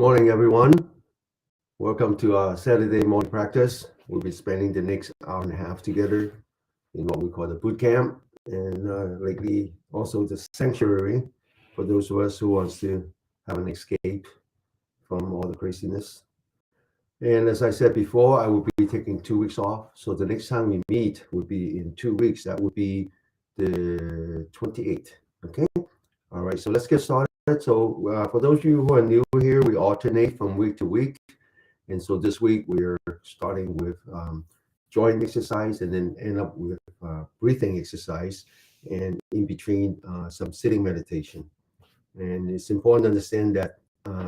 Morning, everyone. Welcome to our Saturday morning practice. We'll be spending the next hour and a half together in what we call the Bootcamp, and lately also the sanctuary for those of us who wants to have an escape from all the craziness. And as I said before, I will be taking 2 weeks off. So the next time we meet would be in 2 weeks. That would be the 28th. Okay. All right. So let's get started. So for those of you who are new here, we alternate from week to week. And so this week we are starting with joint exercise and then end up with breathing exercise and in between some sitting meditation. And it's important to understand that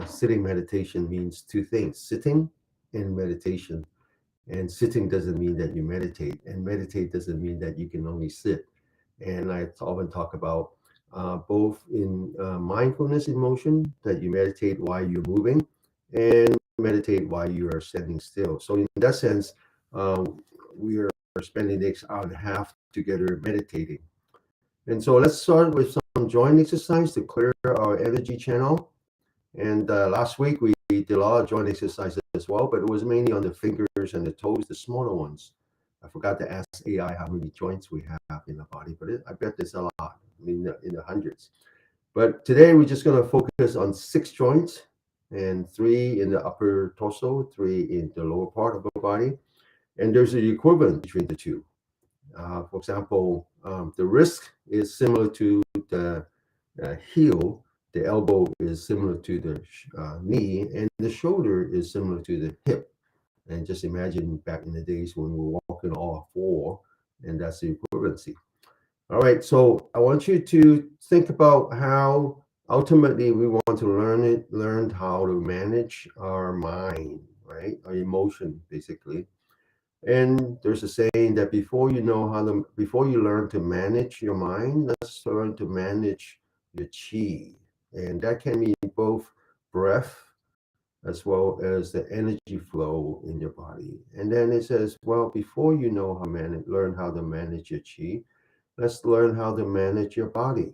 sitting meditation means two things, sitting and meditation. And sitting doesn't mean that you meditate, and meditate doesn't mean that you can only sit. And I often talk about both in mindfulness in motion, that you meditate while you're moving, and meditate while you are standing still. So in that sense, we are spending the next hour and a half together meditating. And so let's start with some joint exercise to clear our energy channel. And last week we did a lot of joint exercises as well, but it was mainly on the fingers and the toes, the smaller ones. I forgot to ask AI how many joints we have in the body, but I bet there's a lot, I mean, in the hundreds. But today we're just going to focus on 6 joints, and 3 in the upper torso, 3 in the lower part of the body. And there's an equivalent between the two. For example, the wrist is similar to the heel, the elbow is similar to the knee, and the shoulder is similar to the hip. And just imagine back in the days when we were walking all four, and that's the equivalency. All right, so I want you to think about how ultimately we want to learn how to manage our mind, right? Our emotion, basically. And there's a saying that before you learn to manage your mind, let's learn to manage your chi. And that can mean both breath as well as the energy flow in your body. And then it says, well, before you know learn how to manage your chi, let's learn how to manage your body.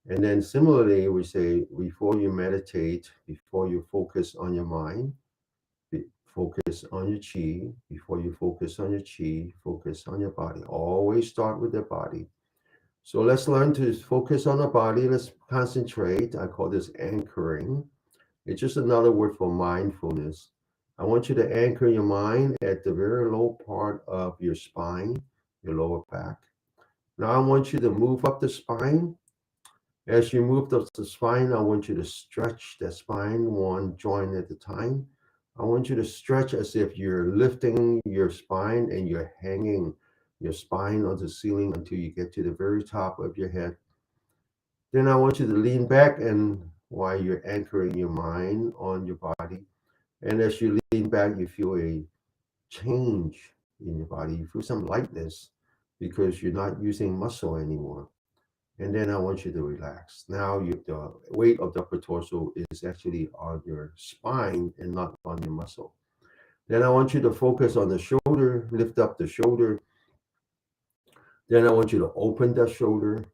And then similarly, we say, before you meditate, before you focus on your mind, focus on your chi. Before you focus on your chi, focus on your body. Always start with the body. So let's learn to focus on the body. Let's concentrate. I call this anchoring. It's just another word for mindfulness. I want you to anchor your mind at the very low part of your spine, your lower back. Now I want you to move up the spine. As you move up the spine, I want you to stretch that spine one joint at a time. I want you to stretch as if you're lifting your spine and you're hanging your spine on the ceiling until you get to the very top of your head. Then I want you to lean back, and while you're anchoring your mind on your body, and as you lean back, you feel a change in your body. You feel some lightness because you're not using muscle anymore. And then I want you to relax. Now the weight of the upper torso is actually on your spine and not on your muscle. Then I want you to focus on the shoulder, lift up the shoulder. Then I want you to open the shoulder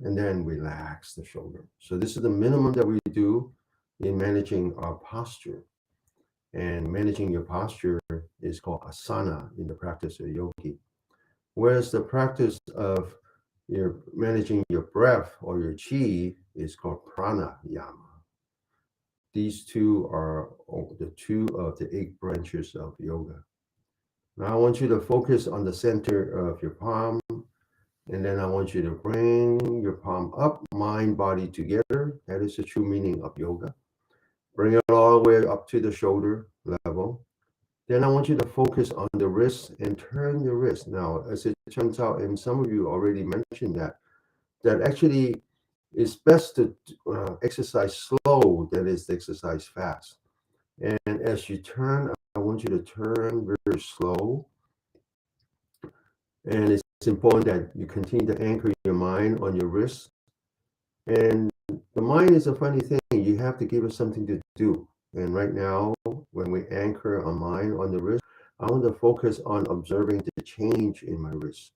and then relax the shoulder. So this is the minimum that we do in managing our posture. And managing your posture is called asana in the practice of yogi. Whereas the practice of your managing your breath or your chi is called pranayama. These two are the two of the 8 branches of yoga. Now I want you to focus on the center of your palm, and then I want you to bring your palm up, mind, body together. That is the true meaning of yoga. Bring it all the way up to the shoulder level. Then I want you to focus on the wrist and turn your wrist. Now, as it turns out, and some of you already mentioned that actually it's best to exercise slow than is to exercise fast. And as you turn, I want you to turn very slow. And it's important that you continue to anchor your mind on your wrist. And the mind is a funny thing. You have to give it something to do. And right now, when we anchor our mind on the wrist, I want to focus on observing the change in my wrist.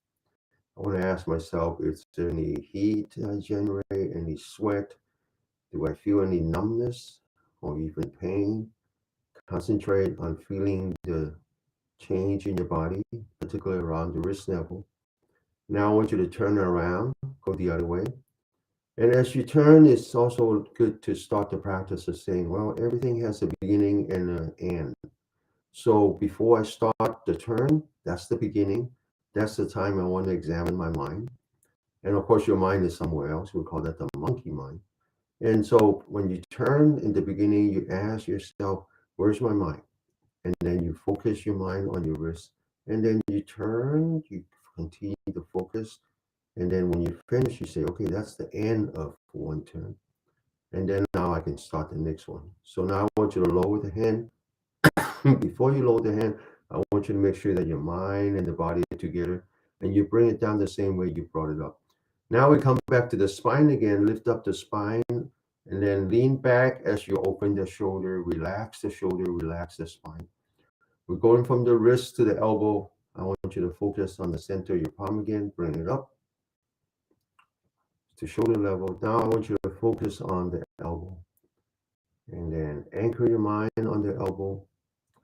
I want to ask myself, is there any heat I generate, any sweat? Do I feel any numbness? or even pain. Concentrate on feeling the change in your body, particularly around the wrist level. Now I want you to turn around, go the other way. And as you turn, it's also good to start the practice of saying, well, everything has a beginning and an end. So before I start the turn, that's the beginning. That's the time I want to examine my mind. And of course, your mind is somewhere else. We call that the monkey mind. And so when you turn in the beginning, you ask yourself, where's my mind? And then you focus your mind on your wrist. And then you turn, you continue to focus. And then when you finish, you say, okay, that's the end of one turn. And then now I can start the next one. So now I want you to lower the hand. Before you lower the hand, I want you to make sure that your mind and the body are together and you bring it down the same way you brought it up. Now we come back to the spine again, lift up the spine and then lean back as you open the shoulder, relax the shoulder, relax the spine. We're going from the wrist to the elbow. I want you to focus on the center of your palm again, bring it up to shoulder level. Now I want you to focus on the elbow and then anchor your mind on the elbow.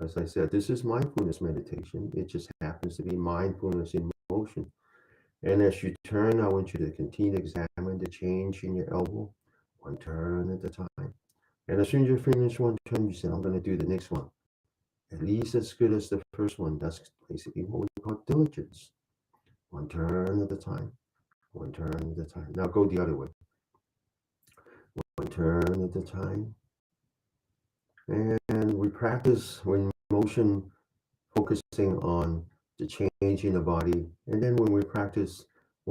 As I said, this is mindfulness meditation. It just happens to be mindfulness in motion. And as you turn, I want you to continue to examine the change in your elbow, one turn at a time. And as soon as you finish one turn, you say, I'm going to do the next one. At least as good as the first one. That's basically what we call diligence. One turn at a time. One turn at a time. Now go the other way. One turn at a time. And we practice when motion, focusing on the change in the body. And then when we practice,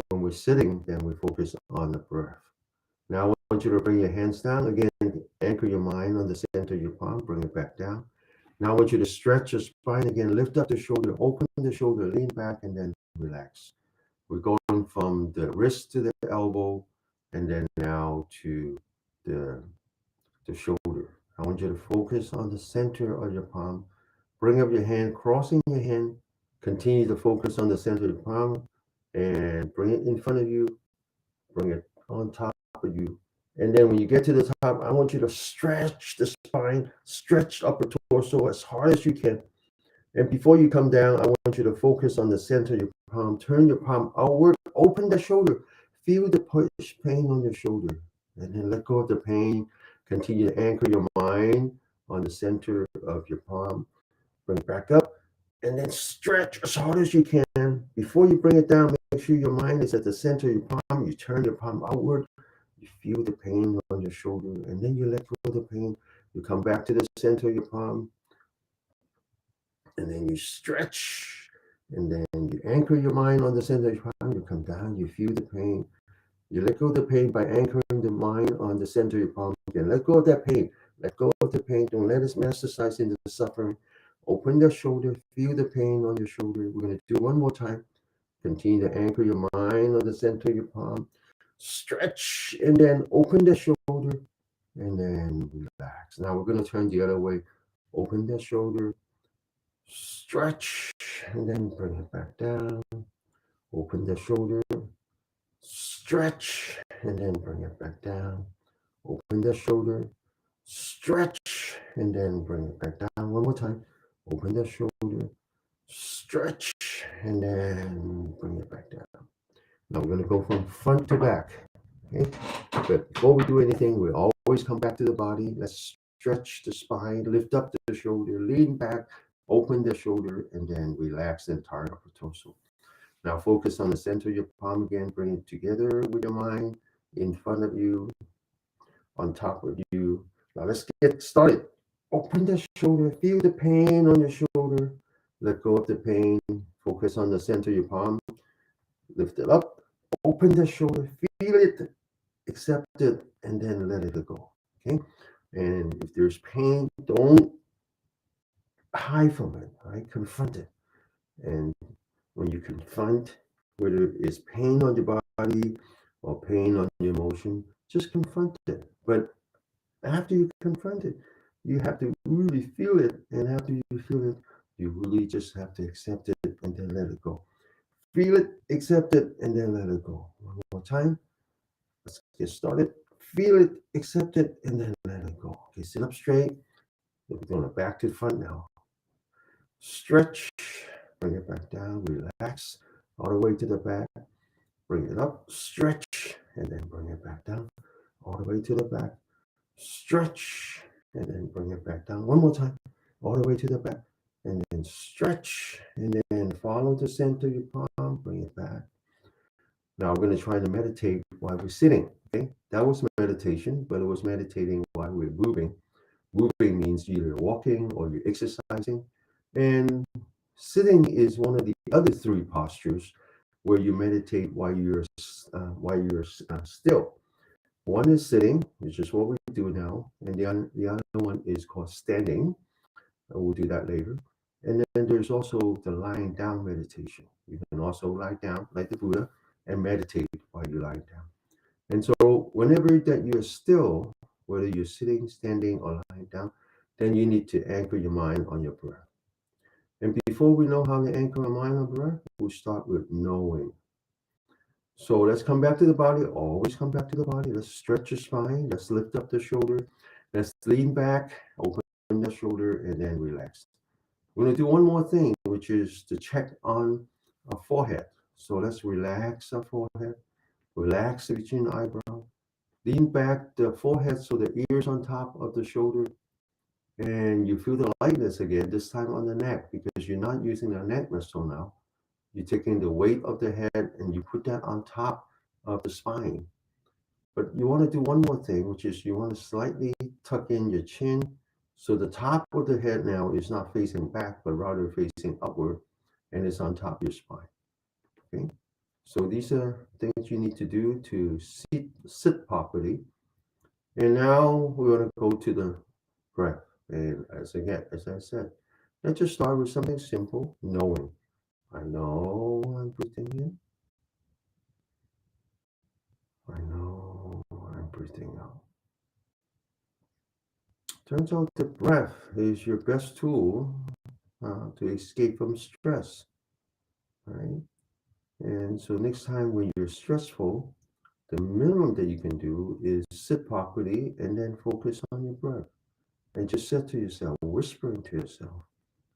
when we're sitting, then we focus on the breath. Now I want you to bring your hands down. Again, anchor your mind on the center of your palm, bring it back down. Now I want you to stretch your spine again, lift up the shoulder, open the shoulder, lean back, and then relax. We're going from the wrist to the elbow, and then now to the, the shoulder. I want you to focus on the center of your palm. Bring up your hand, crossing your hand. Continue to focus on the center of the palm and bring it in front of you. Bring it on top of you. And then when you get to the top, I want you to stretch the spine, stretch upper torso as hard as you can. And before you come down, I want you to focus on the center of your palm. Turn your palm outward, open the shoulder. Feel the push pain on your shoulder. And then let go of the pain. Continue to anchor your mind on the center of your palm. Bring it back up. And then stretch as hard as you can. Before you bring it down, make sure your mind is at the center of your palm. You turn your palm outward. You feel the pain on your shoulder. And then you let go of the pain. You come back to the center of your palm. And then you stretch. And then you anchor your mind on the center of your palm. You come down. You feel the pain. You let go of the pain by anchoring the mind on the center of your palm again. Let go of that pain. Let go of the pain. Don't let it metastasize into the suffering. Open the shoulder. Feel the pain on your shoulder. We're going to do one more time. Continue to anchor your mind on the center of your palm. Stretch and then open the shoulder and then relax. Now we're going to turn the other way. Open the shoulder. Stretch and then bring it back down. Open the shoulder. Stretch and then bring it back down. Open the shoulder. Stretch and then bring it back down. One more time. Open the shoulder. Stretch and then bring it back down. Now we're going to go from front to back. Okay. But before we do anything, we always come back to the body. Let's stretch the spine, lift up the shoulder, lean back, open the shoulder, and then relax the entire upper torso. Now focus on the center of your palm again. Bring it together with your mind in front of you, on top of you. Now let's get started. Open the shoulder. Feel the pain on your shoulder. Let go of the pain. Focus on the center of your palm. Lift it up. Open the shoulder. Feel it. Accept it. And then let it go. Okay? And if there's pain, don't hide from it. Right? Confront it. And when you confront, whether it's pain on your body or pain on your emotion, just confront it. But after you confront it, you have to really feel it. And after you feel it, you really just have to accept it and then let it go. Feel it, accept it, and then let it go. One more time. Let's get started. Feel it, accept it, and then let it go. Okay, sit up straight. We're going to back to the front now. Stretch, bring it back down, relax, all the way to the back. Bring it up, stretch, and then bring it back down, all the way to the back. Stretch, and then bring it back down. One more time, all the way to the back. And then stretch, and then follow the center of your palm, bring it back. Now we're going to try to meditate while we're sitting. Okay, that was meditation, but it was meditating while we're moving. Moving means either walking or you're exercising. And sitting is one of the other three postures where you meditate while you're still. One is sitting, which is what we do now, and the other one is called standing. We'll do that later. And then there's also the lying down meditation. You can also lie down like the Buddha and meditate while you're lying down. And so whenever that you're still, whether you're sitting, standing, or lying down, then you need to anchor your mind on your breath. And before we know how to anchor our mind on breath, we'll start with knowing. So let's come back to the body. Always come back to the body. Let's stretch your spine. Let's lift up the shoulder. Let's lean back, open the shoulder, and then relax. We're going to do one more thing, which is to check on our forehead. So let's relax our forehead. Relax between the eyebrow. Lean back the forehead so the ears on top of the shoulder. And you feel the lightness again, this time on the neck, because you're not using the neck muscle now. You're taking the weight of the head and you put that on top of the spine. But you want to do one more thing, which is you want to slightly tuck in your chin. So the top of the head now is not facing back, but rather facing upward, and it's on top of your spine. Okay. So these are things you need to do to sit properly. And now we're going to go to the breath. And as I said, let's just start with something simple, knowing. I know I'm breathing in. I know I'm breathing out. Turns out the breath is your best tool to escape from stress, right? And so next time when you're stressful, the minimum that you can do is sit properly and then focus on your breath. And just say to yourself, whispering to yourself,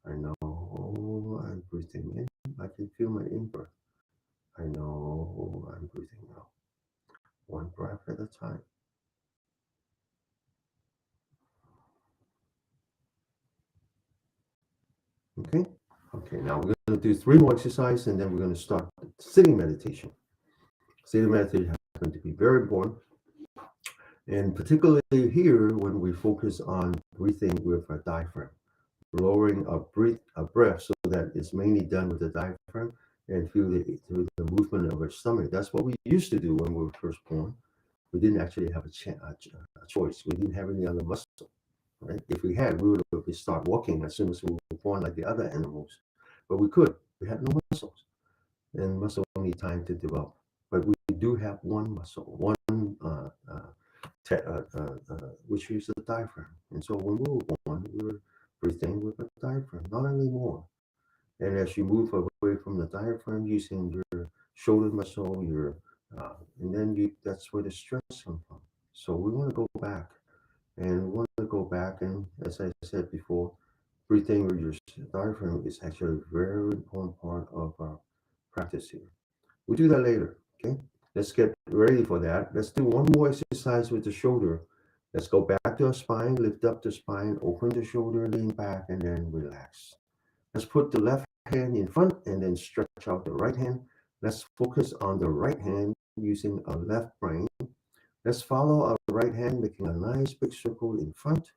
I know I'm breathing in. I can feel my in-breath. I know I'm breathing out. One breath at a time. Okay? Okay, now we're going to do 3 more exercises and then we're going to start sitting meditation. Sitting meditation happens to be very important. And particularly here when we focus on breathing with a diaphragm, lowering our breath so that it's mainly done with the diaphragm and feel through the movement of our stomach. That's what we used to do when we were first born. We didn't actually have a choice. We didn't have any other muscle, right? If we had, we would start walking as soon as we were born like the other animals. But we could. We had no muscles, and muscle need time to develop. But we do have one muscle, which is the diaphragm. And so when we were born, we were breathing with a diaphragm, not anymore. And as you move away from the diaphragm using your shoulder muscle, and then that's where the stress comes from. So we want to go back, and we want to go back. And as I said before, breathing with your diaphragm is actually a very important part of our practice here. We'll do that later. Okay. Let's get ready for that. Let's do one more exercise with the shoulder. Let's go back to our spine, lift up the spine, open the shoulder, lean back, and then relax. Let's put the left hand in front and then stretch out the right hand. Let's focus on the right hand using our left brain. Let's follow our right hand, making a nice big circle in front.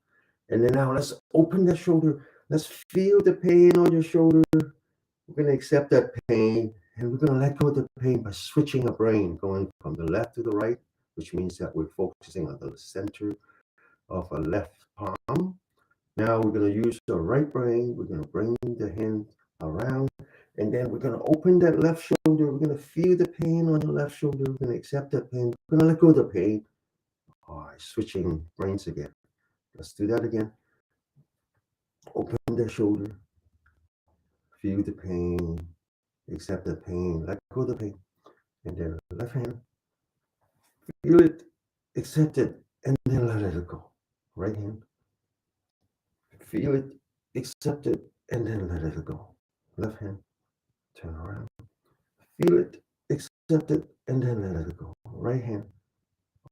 And then now let's open the shoulder. Let's feel the pain on your shoulder. We're going to accept that pain and we're going to let go of the pain by switching our brain, going from the left to the right, which means that we're focusing on the center of our left palm. Now we're going to use the right brain. We're going to bring the hand around and then we're going to open that left shoulder. We're going to feel the pain on the left shoulder. We're going to accept that pain. We're going to let go of the pain. All right, switching brains again. Let's do that again. Open the shoulder. Feel the pain. Accept the pain. Let go of the pain. And then left hand. Feel it. accept it, and then let it go. Right hand, feel it, accept it, and then let it go. Left hand, turn around, feel it, accept it, and then let it go. Right hand,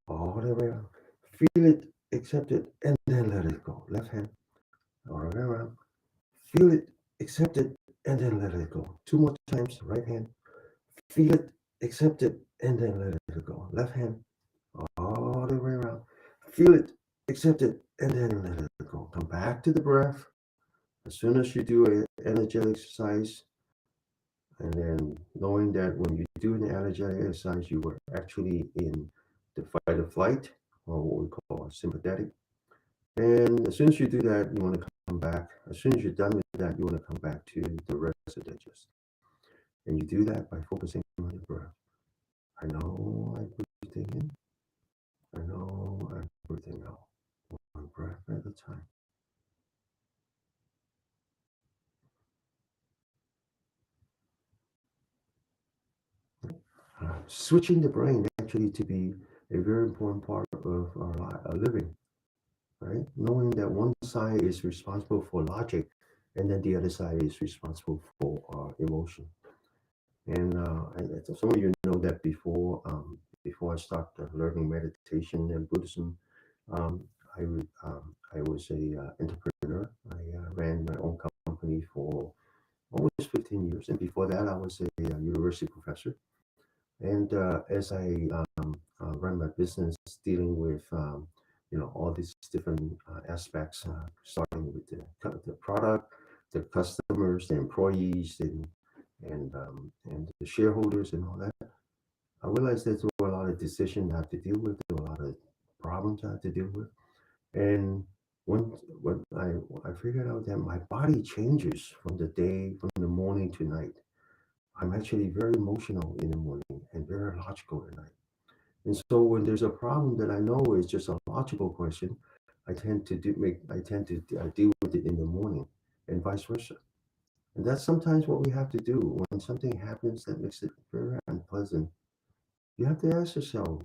all the way around, feel it, accept it, and then let it go. Left hand, all the way around, feel it, accept it, and then let it go. Two more times, right hand, feel it, accept it, and then let it go. Left hand, all the way around. Feel it, accept it, and then let it go. Come back to the breath. As soon as you do an energetic exercise, and then knowing that when you do an energetic exercise, you were actually in the fight or flight, or what we call sympathetic. And as soon as you do that, you want to come back. As soon as you're done with that, you want to come back to the rest of digest. And you do that by focusing on your breath. I know I'm breathing in. I know I'm breathing out. One breath at a time. Switching the brain actually to be a very important part of our living, right? Knowing that one side is responsible for logic, and then the other side is responsible for emotion. And some of you know that before I started learning meditation and Buddhism, um, I was a entrepreneur. I ran my own company for almost 15 years, and before that, I was a university professor. And as I run my business, dealing with all these different aspects, starting with the product, the customers, the employees, and the shareholders, and all that, I realized that there were a lot of decisions I have to deal with. There were a lot of problems I have to deal with, and when I figured out that my body changes from the morning to night. I'm actually very emotional in the morning and very logical at night. And so when there's a problem that I know is just a logical question, I tend to deal with it in the morning, and vice versa. And that's sometimes what we have to do when something happens that makes it very unpleasant. You have to ask yourself,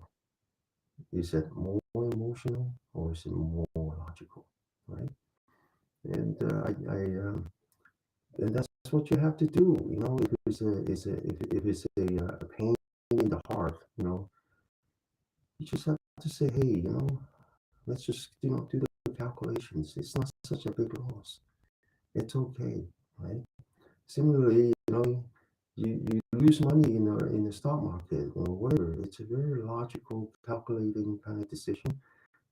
is it more emotional or is it more logical, right? And and that's what you have to do. If it's a pain in the heart, you just have to say, hey, let's just do the calculations. It's not such a big loss. It's okay, right? Similarly, you lose money in the stock market or whatever. It's a very logical, calculating kind of decision.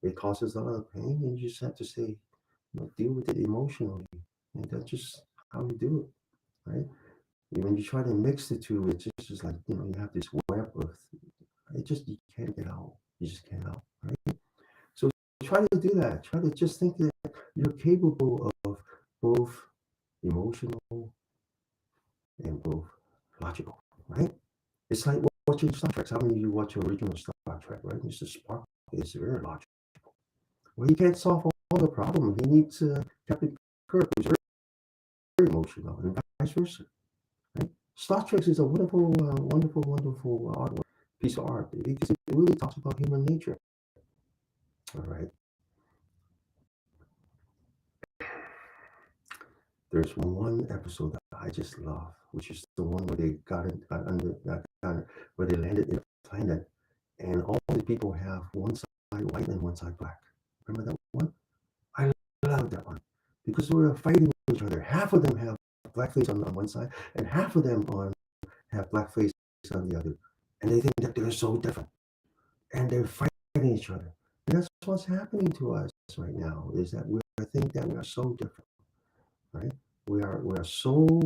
It causes a lot of pain, and you just have to say, deal with it emotionally, and that's just how you do it, right? When you try to mix the two, it's just like you have this web of it. Just you can't get out. You just can't out, right? So try to do that. Try to just think that you're capable of both emotional and both logical, right? It's like watching Star Trek. How many of you watch original Star Trek, right? Mr. Spock is very logical. Well, he can't solve all the problem. He needs Captain Kirk, who's very emotional, and vice versa, right? Star Trek is a wonderful, wonderful artwork, piece of art because it really talks about human nature. All right. There's one episode that I just love, which is the one where they where they landed in a planet, and all the people have one side white and one side black. Remember that one? I love that one because we were fighting each other. Half of them have blackface on one side, and half of them have blackface on the other, and they think that they're so different, and they're fighting each other. And that's what's happening to us right now. Is that we think that we are so different, right? We are so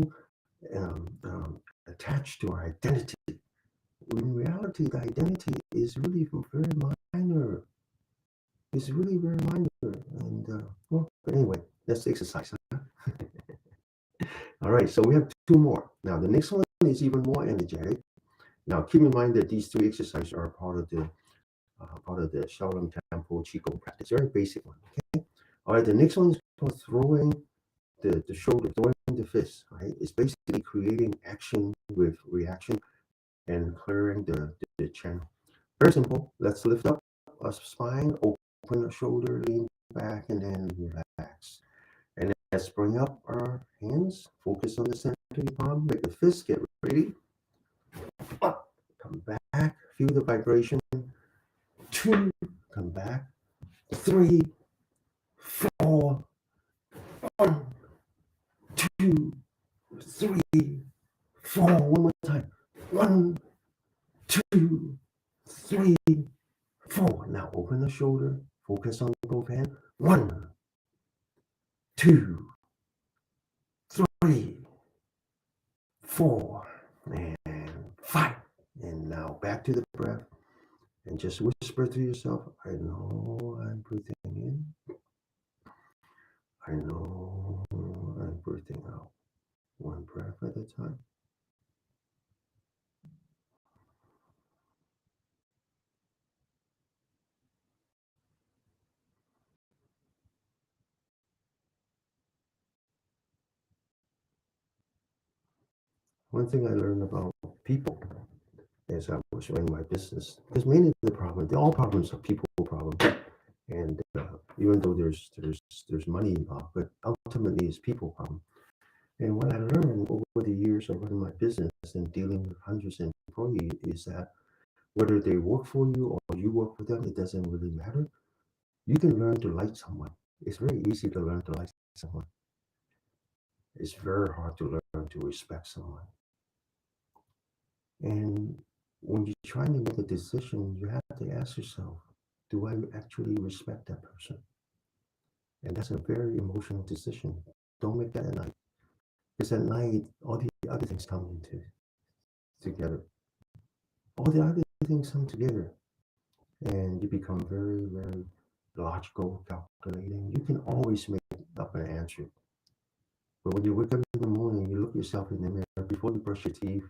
attached to our identity. In reality, the identity is really very minor. It's really very minor. And but anyway, let's exercise. Huh? All right, so we have two more. Now, the next one is even more energetic. Now, keep in mind that these three exercises are part of the Shaolin Temple Qigong practice. Very basic one. Okay. All right, the next one is called throwing the shoulder, throwing the fist. Right, it's basically creating action with reaction and clearing the channel. Very simple. Let's lift up. our spine, open the shoulder, lean back, and then relax. And let's bring up our hands, focus on the center of the palm, make the fist, get ready. Up, come back, feel the vibration. 2, come back. 3, 4, 1, 2, 3, 4. One more time. 1, 2, 3, 4. Now open the shoulder, focus on both hands. 1, 2, 3, 4, and 5. And now back to the breath. And just whisper to yourself, I know I'm breathing in. I know I'm breathing out. One breath at a time. One thing I learned about people as I was running my business, because many of the problems, all problems are people problems. And even though there's money involved, but ultimately it's people problem. And what I learned over the years of running my business and dealing with hundreds of employees is that whether they work for you or you work for them, it doesn't really matter. You can learn to like someone. It's very easy to learn to like someone. It's very hard to learn to respect someone. And when you're trying to make a decision, you have to ask yourself, do I actually respect that person? And that's a very emotional decision. Don't make that at night. Because at night, all the other things come into together. All the other things come together. And you become very, very logical, calculating. You can always make up an answer. But when you wake up in the morning, you look yourself in the mirror before you brush your teeth,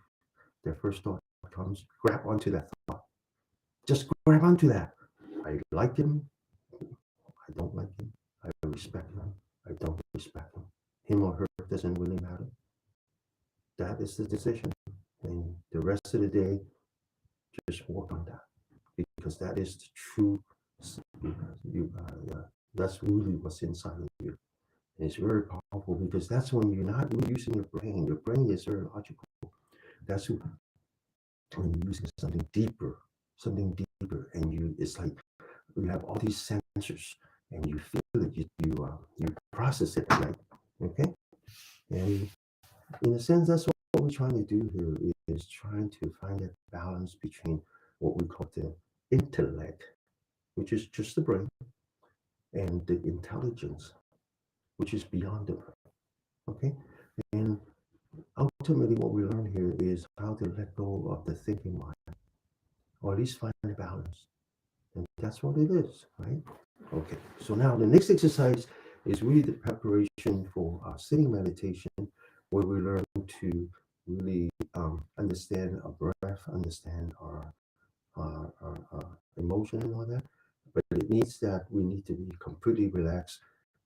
the first thought comes, grab onto that thought. Just grab onto that. I like him. I don't like him. I respect him. I don't respect him. Him or her doesn't really matter. That is the decision. And the rest of the day, just work on that. Because that is the true, that's really what's inside of you. And it's very powerful because that's when you're not really using your brain. Your brain is very logical. That's when you're using something deeper, and it's like you have all these sensors, and you feel it. You process it, right? Okay, and in a sense, that's what we're trying to do here is trying to find that balance between what we call the intellect, which is just the brain, and the intelligence, which is beyond the brain. Okay, and ultimately, what we learn here is how to let go of the thinking mind, or at least find a balance. And that's what it is, right? Okay, so now the next exercise is really the preparation for our sitting meditation, where we learn to really understand our breath, understand our emotion and all that. But it needs that we need to be completely relaxed.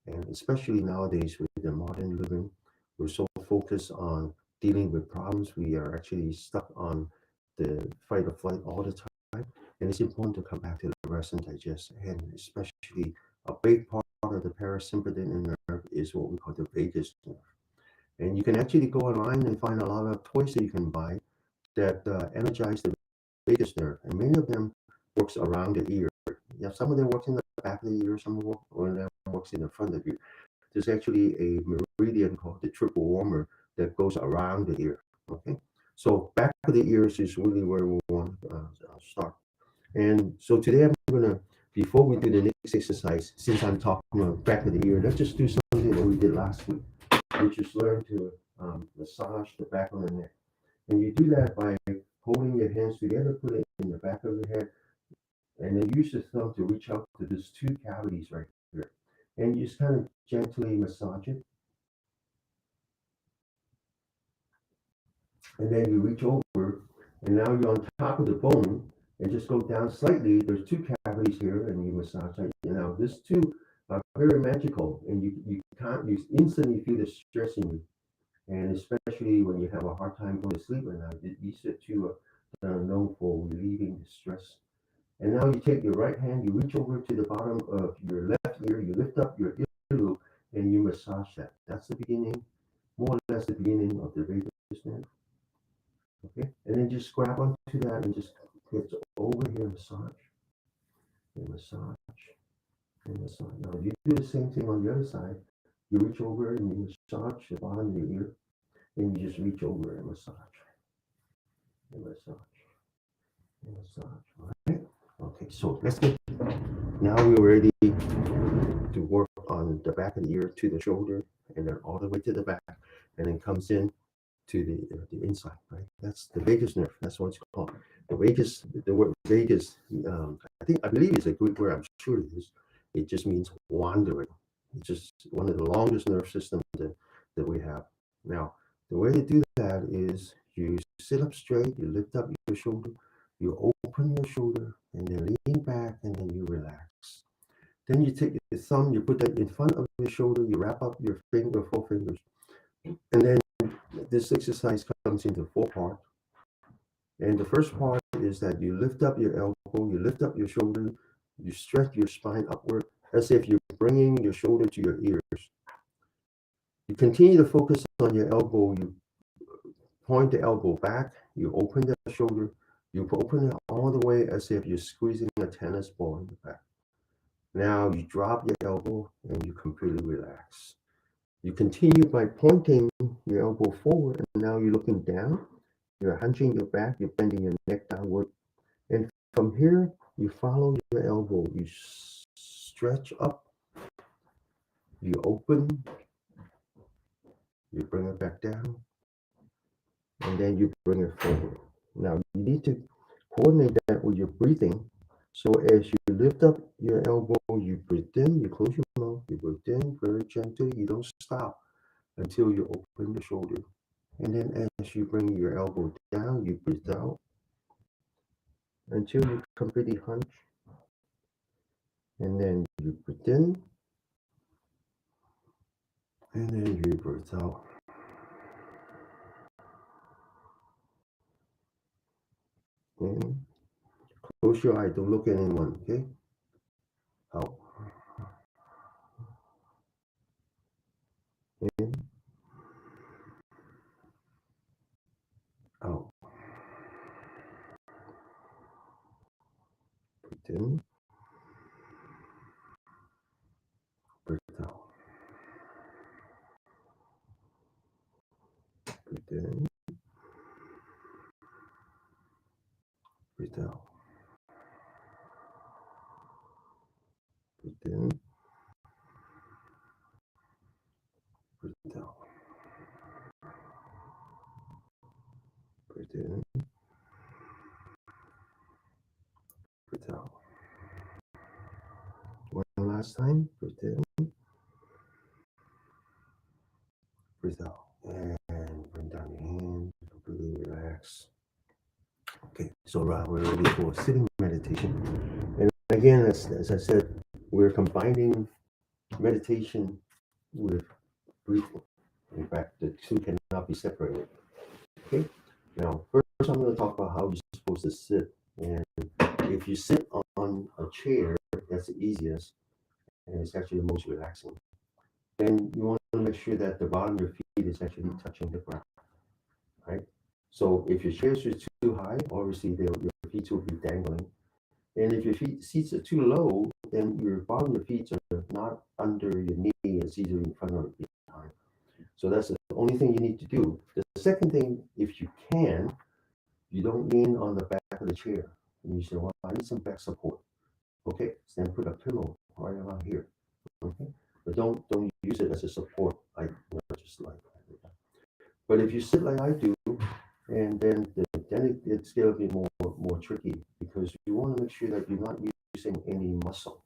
And especially nowadays with the modern living, we're so focused on dealing with problems. We are actually stuck on the fight or flight all the time. And it's important to come back to the rest and digest. And especially a big part of the parasympathetic nerve is what we call the vagus nerve. And you can actually go online and find a lot of toys that you can buy that energize the vagus nerve. And many of them works around the ear. Yeah, some of them works in the back of the ear, some of them works in the front of the ear. There's actually a meridian called the triple warmer that goes around the ear. Okay, so back of the ears is really where we want to start. And so today I'm gonna, before we do the next exercise, since I'm talking about back of the ear, let's just do something that we did last week, which is learn to massage the back of the neck. And you do that by holding your hands together, put it in the back of your head, and then use your thumb to reach out to these two cavities right here. And you just kind of gently massage it. And then you reach over, and now you're on top of the bone, and just go down slightly. There's two cavities here, and you massage it. You know, these two are very magical, and you can't, you instantly feel the stress in you. And especially when you have a hard time going to sleep at night, these are two are known for relieving the stress. And now you take your right hand, you reach over to the bottom of your left ear, you lift up your earlobe, and you massage that. That's the beginning, more or less the beginning of the vagus nerve. Okay, and then just grab onto that and just get over here, massage, and massage, and massage. Now you do the same thing on the other side. You reach over and you massage the bottom of your ear, and you just reach over and massage, and massage, and massage. All right. Okay, so let's get now we're ready to work on the back of the ear to the shoulder, and then all the way to the back, and then comes in to the inside. Right, that's the vagus nerve. That's what it's called. The vagus. The word vagus. I believe it's a Greek word. I'm sure it is. It just means wandering. It's just one of the longest nerve systems that we have. Now, the way to do that is you sit up straight, you lift up your shoulder, you open your shoulder, and then lean back, and then you relax. Then you take your thumb, you put that in front of your shoulder, you wrap up your finger, four fingers, and then this exercise comes into four parts. And the first part is that you lift up your elbow, you lift up your shoulder, you stretch your spine upward as if you're bringing your shoulder to your ears. You continue to focus on your elbow, you point the elbow back, you open the shoulder, you open it all the way as if you're squeezing a tennis ball in the back. Now you drop your elbow and you completely relax. You continue by pointing your elbow forward, and now you're looking down. You're hunching your back, you're bending your neck downward. And from here, you follow your elbow. You stretch up, you open, you bring it back down, and then you bring it forward. Now, you need to coordinate that with your breathing. So as you lift up your elbow, you breathe in, you close your mouth, you breathe in very gently. You don't stop until you open your shoulder. And then as you bring your elbow down, you breathe out until you completely hunch. And then you breathe in, and then you breathe out. In, close your eye, don't look at anyone, okay? Out. In, out. Breathe in, breathe out. Breathe in, breathe out. Breathe in, breathe out. Breathe in, breathe out. One last time. Breathe in, breathe out. And bring down your hand, completely relax. Okay, so we're ready for sitting meditation. And again, as I said, we're combining meditation with breathing. In fact, the two cannot be separated. Okay, now first I'm going to talk about how you're supposed to sit. And if you sit on a chair, that's the easiest, and it's actually the most relaxing. Then you want to make sure that the bottom of your feet is actually touching the ground, right? So if your chairs are too high, obviously your feet will be dangling. And if your seats are too low, then your bottom of your feet are not under your knee, it's either in front or behind. So that's the only thing you need to do. The second thing, if you can, you don't lean on the back of the chair. And you say, well, I need some back support. Okay, so then put a pillow right around here. Okay, but don't use it as a support, like just like that. But if you sit like I do, and then it's going to be more tricky because you want to make sure that you're not using any muscle.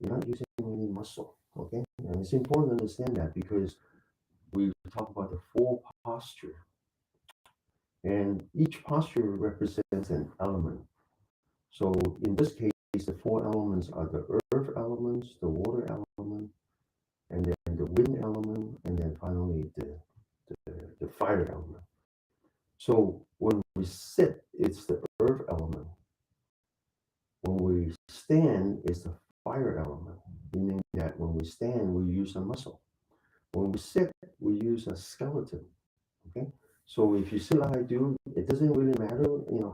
You're not using any muscle. Okay, and it's important to understand that because we talk about the full posture, and each posture represents an element. So in this case, the four elements are the earth elements, the water element, and then the wind element, and then finally the fire element. So when we sit, it's the earth element. we stand is the fire element, meaning that when we stand, we use a muscle. When we sit, we use a skeleton. Okay, so if you sit like I do, it doesn't really matter,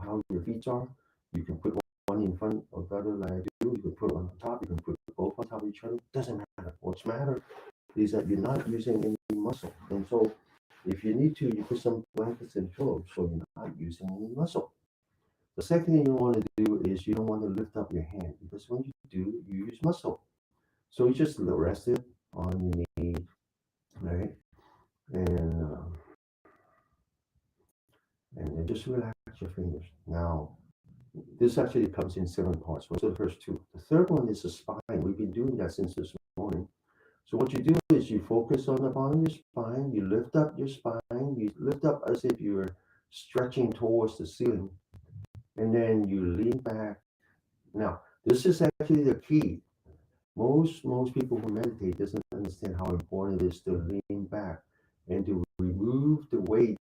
how your feet are. You can put one in front of the other like I do. You can put one on top. You can put both on top of each other. Doesn't matter. What's matter is that you're not using any muscle. And so, if you need to, you put some blankets and pillows, so you're not using any muscle. The second thing you want to do is you don't want to lift up your hand because when you do, you use muscle. So you just rest it on your knee, right? And and then just relax your fingers. Now, this actually comes in seven parts. What's the first two? The third one is the spine. We've been doing that since this morning. So what you do is you focus on the bottom of your spine, you lift up your spine, you lift up as if you're stretching towards the ceiling, and then you lean back. Now, this is actually the key. Most people who meditate doesn't understand how important it is to lean back and to remove the weight,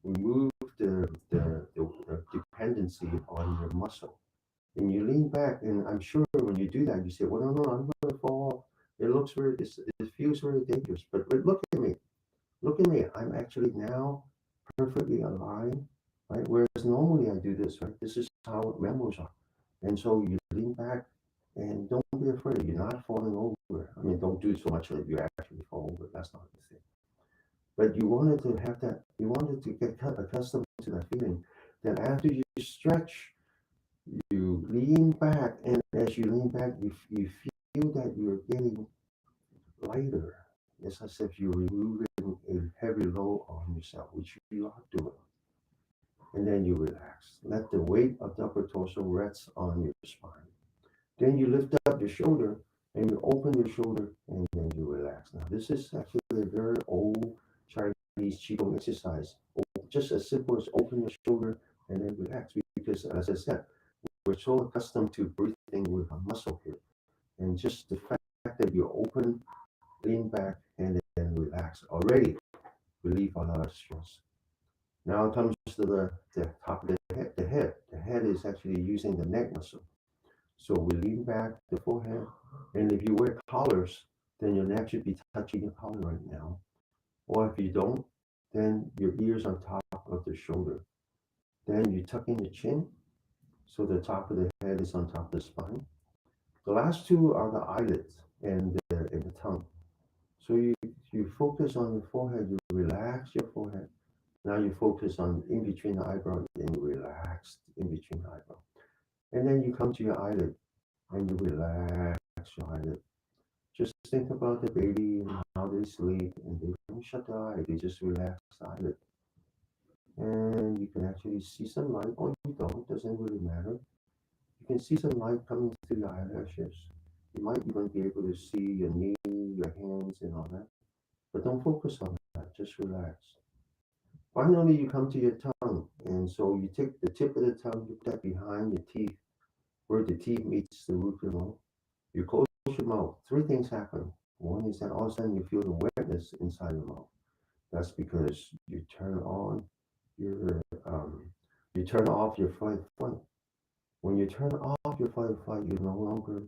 remove the dependency on your muscle. And you lean back, and I'm sure when you do that, you say, "Well, no, no, I'm going to fall off. It looks very, it feels very dangerous." But look at me. I'm actually now perfectly aligned, right? Whereas normally I do this, right? This is how memos are. And so you lean back and don't be afraid. You're not falling over. I mean, don't do so much that you actually fall over. That's not the thing. But you wanted to have that, you wanted to get accustomed to that feeling that after you stretch, you lean back, and as you lean back, you feel that you're getting lighter. It's as if you're removing a heavy load on yourself, which you are doing. And then you relax. Let the weight of the upper torso rest on your spine. Then you lift up your shoulder and you open your shoulder and then you relax. Now, this is actually a very old Chinese Qigong exercise. Just as simple as open your shoulder and then relax. Because, as I said, we're so accustomed to breathing with a muscle here. And just the fact that you open, lean back, and then relax already relieve a lot of stress. Now it comes to the top of the head. The head is actually using the neck muscle. So we lean back the forehead. And if you wear collars, then your neck should be touching your collar right now. Or if you don't, then your ears on top of the shoulder. Then you tuck in the chin. So the top of the head is on top of the spine. The last two are the eyelids and the tongue. So you focus on your forehead, you relax your forehead. Now you focus on in between the eyebrow and you relax in between the eyebrow. And then you come to your eyelid and you relax your eyelid. Just think about the baby and how they sleep and they don't shut the eye, they just relax the eyelid. And you can actually see some light, or you don't, doesn't really matter. You can see some light coming through your eyelashes. You might even be able to see your knee, your hands, and all that. But don't focus on that, just relax. Finally, you come to your tongue, and so you take the tip of the tongue, you put that behind your teeth, where the teeth meets the roof of your mouth. You close your mouth. Three things happen. One is that all of a sudden you feel the wetness inside your mouth. That's because you turn on your, you turn off your fight or flight. When you turn off your fight or flight, you no longer,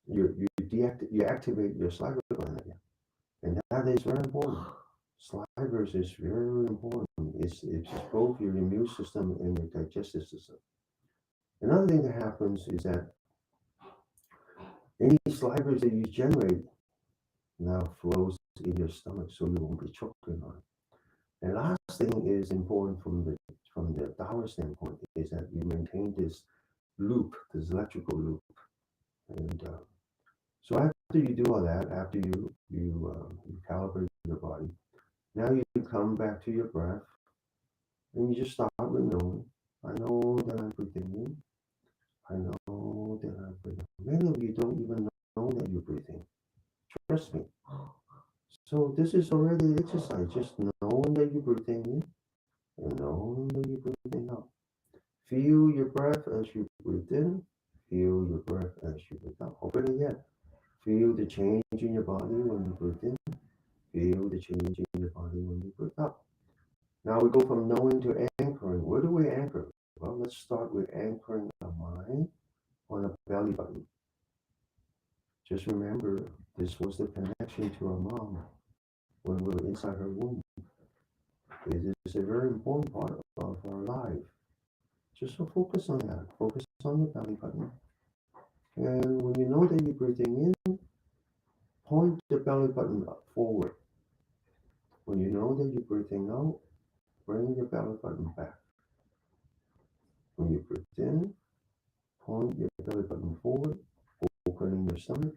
you activate your saliva gland again, and that is very important. Slivers is very important. It's both your immune system and your digestive system. Another thing that happens is that any slivers that you generate now flows in your stomach, so you won't be choking on it. And last thing is important from the Taoist standpoint is that you maintain this loop, this electrical loop, and so after you do all that, after you calibrate your body, now you come back to your breath, and you just start with knowing. I know that I'm breathing in. I know that I'm breathing. Many of you don't even know that you're breathing. Trust me. So this is already an exercise. Just knowing that you're breathing in and knowing that you're breathing out. Feel your breath as you breathe in. Feel your breath as you breathe out. Or better yet, feel the change in your body when you breathe in. Feel the change in your body when you breathe out. Now we go from knowing to anchoring. Where do we anchor? Well, let's start with anchoring our mind on a belly button. Just remember, this was the connection to our mom when we were inside her womb. It is a very important part of our life. Just so focus on that. Focus on your belly button. And when you know that you're breathing in, point the belly button up forward. When you know that you're breathing out, bring your belly button back. When you breathe in, point your belly button forward, opening your stomach.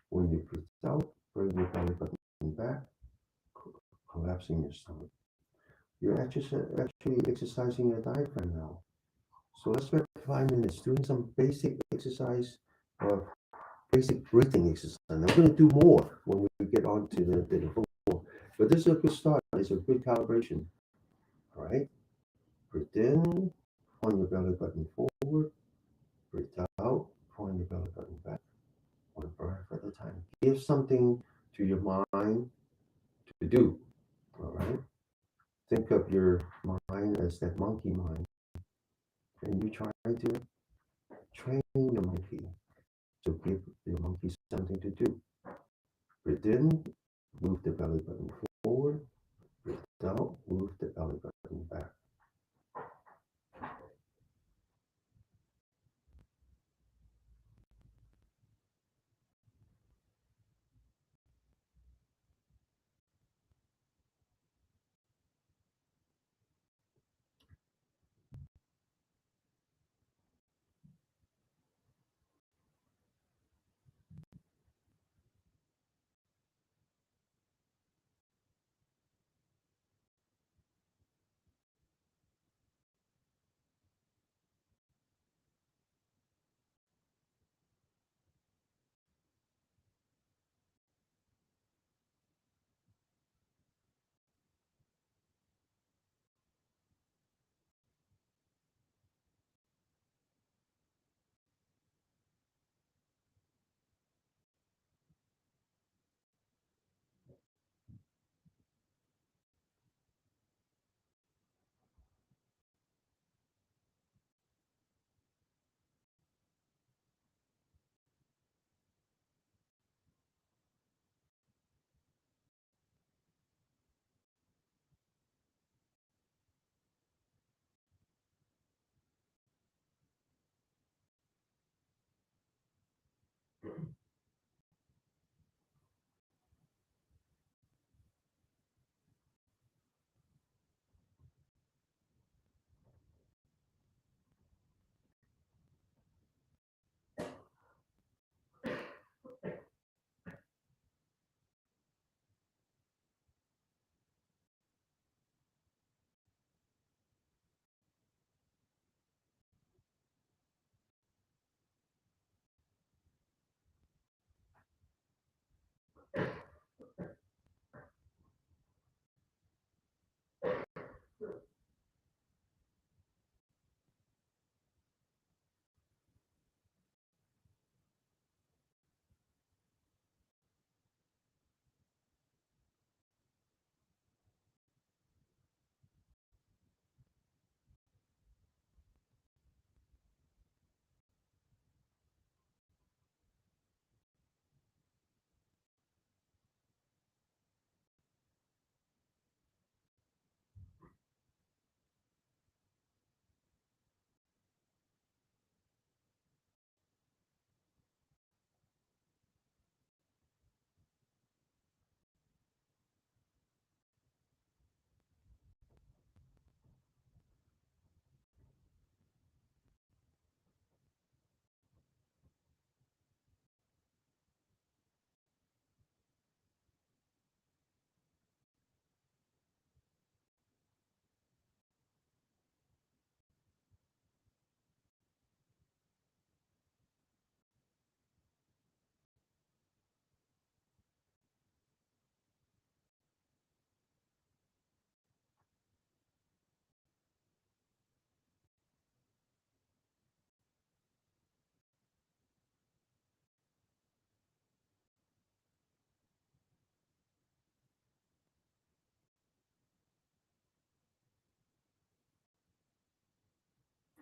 When you breathe out, bring your belly button back, collapsing your stomach. You're actually exercising your diaphragm now. So let's spend 5 minutes doing some basic exercise or basic breathing exercise. And I'm going to do more when we get on to the floor. But this is a good start. It's a good calibration. All right. Breathe in, point your belly button forward. Breathe out, point your belly button back. One breath at a time. Give something to your mind to do. All right. Think of your mind as that monkey mind. And you try to train your monkey. So give your monkey something to do. Breathe in, move the belly button forward. Breathe out, move the belly button back.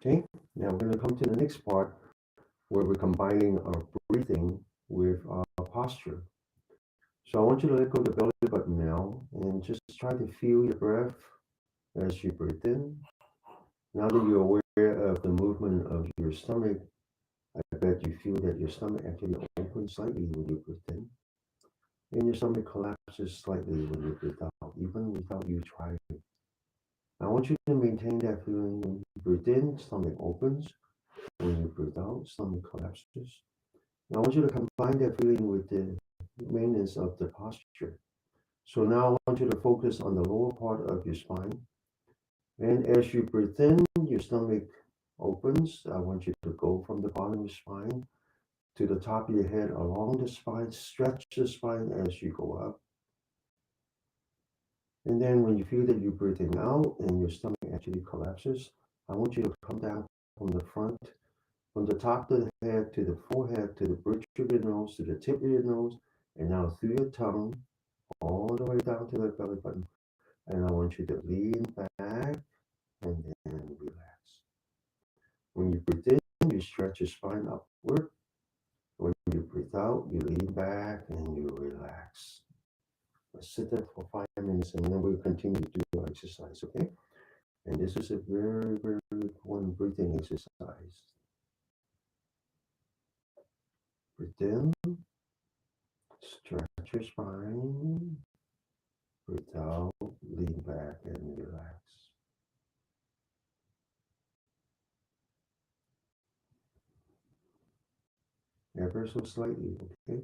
Okay, now we're going to come to the next part where we're combining our breathing with our posture. So I want you to let go of the belly button now and just try to feel your breath as you breathe in. Now that you're aware of the movement of your stomach, I bet you feel that your stomach actually opens slightly when you breathe in, and your stomach collapses slightly when you breathe out, even without you trying. I want you to maintain that feeling when you breathe in, stomach opens. When you breathe out, stomach collapses. Now I want you to combine that feeling with the maintenance of the posture. So now I want you to focus on the lower part of your spine. And as you breathe in, your stomach opens. I want you to go from the bottom of your spine to the top of your head along the spine. Stretch the spine as you go up. And then when you feel that you're breathing out and your stomach actually collapses, I want you to come down from the front, from the top of the head to the forehead, to the bridge of your nose, to the tip of your nose, and now through your tongue, all the way down to the belly button. And I want you to lean back and then relax. When you breathe in, you stretch your spine upward. When you breathe out, you lean back and you relax. Let's sit there for 5 minutes and then we'll continue to do our exercise, okay? And this is a very, very important breathing exercise. Breathe in, stretch your spine. Breathe out, lean back and relax. Ever so slightly, okay?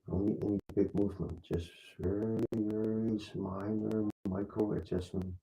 Don't need any big movement, just very, very minor micro adjustment.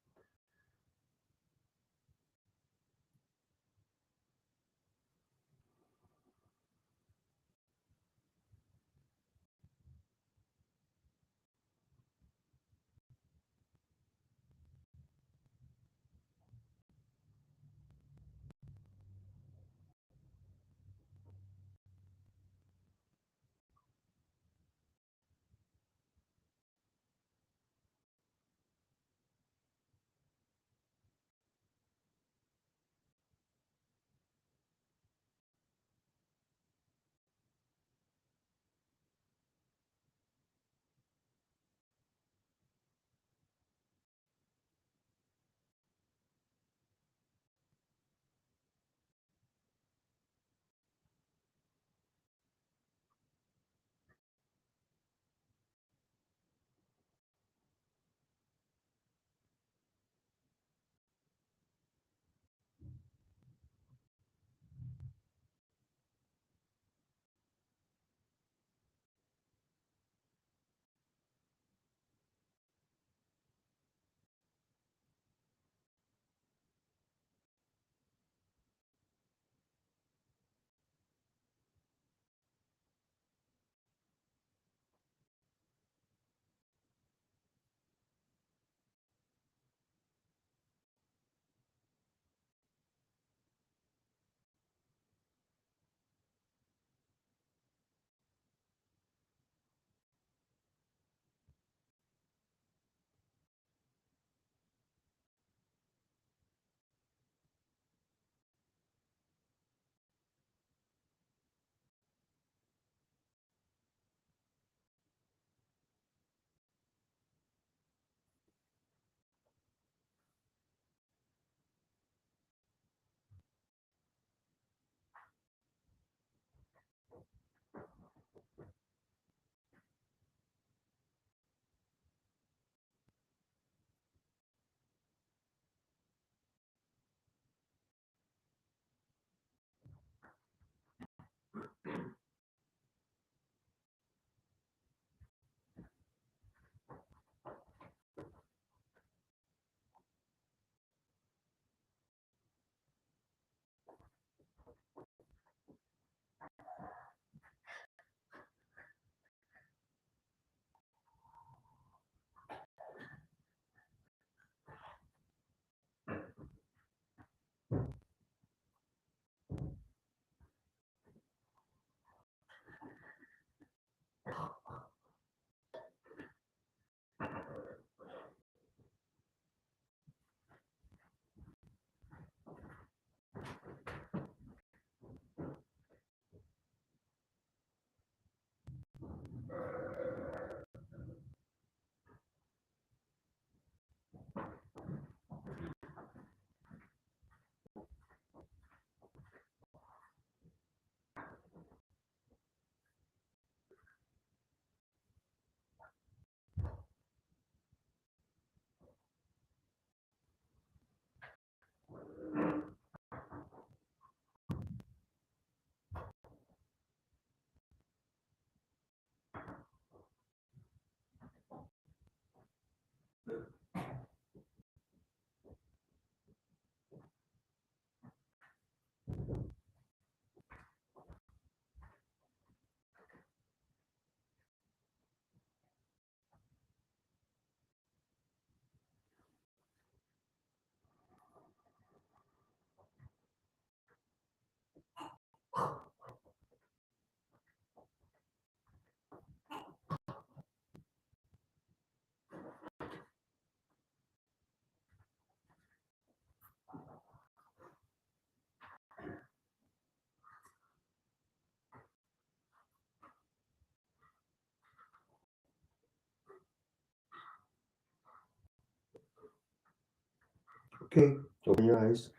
Okay, open your eyes.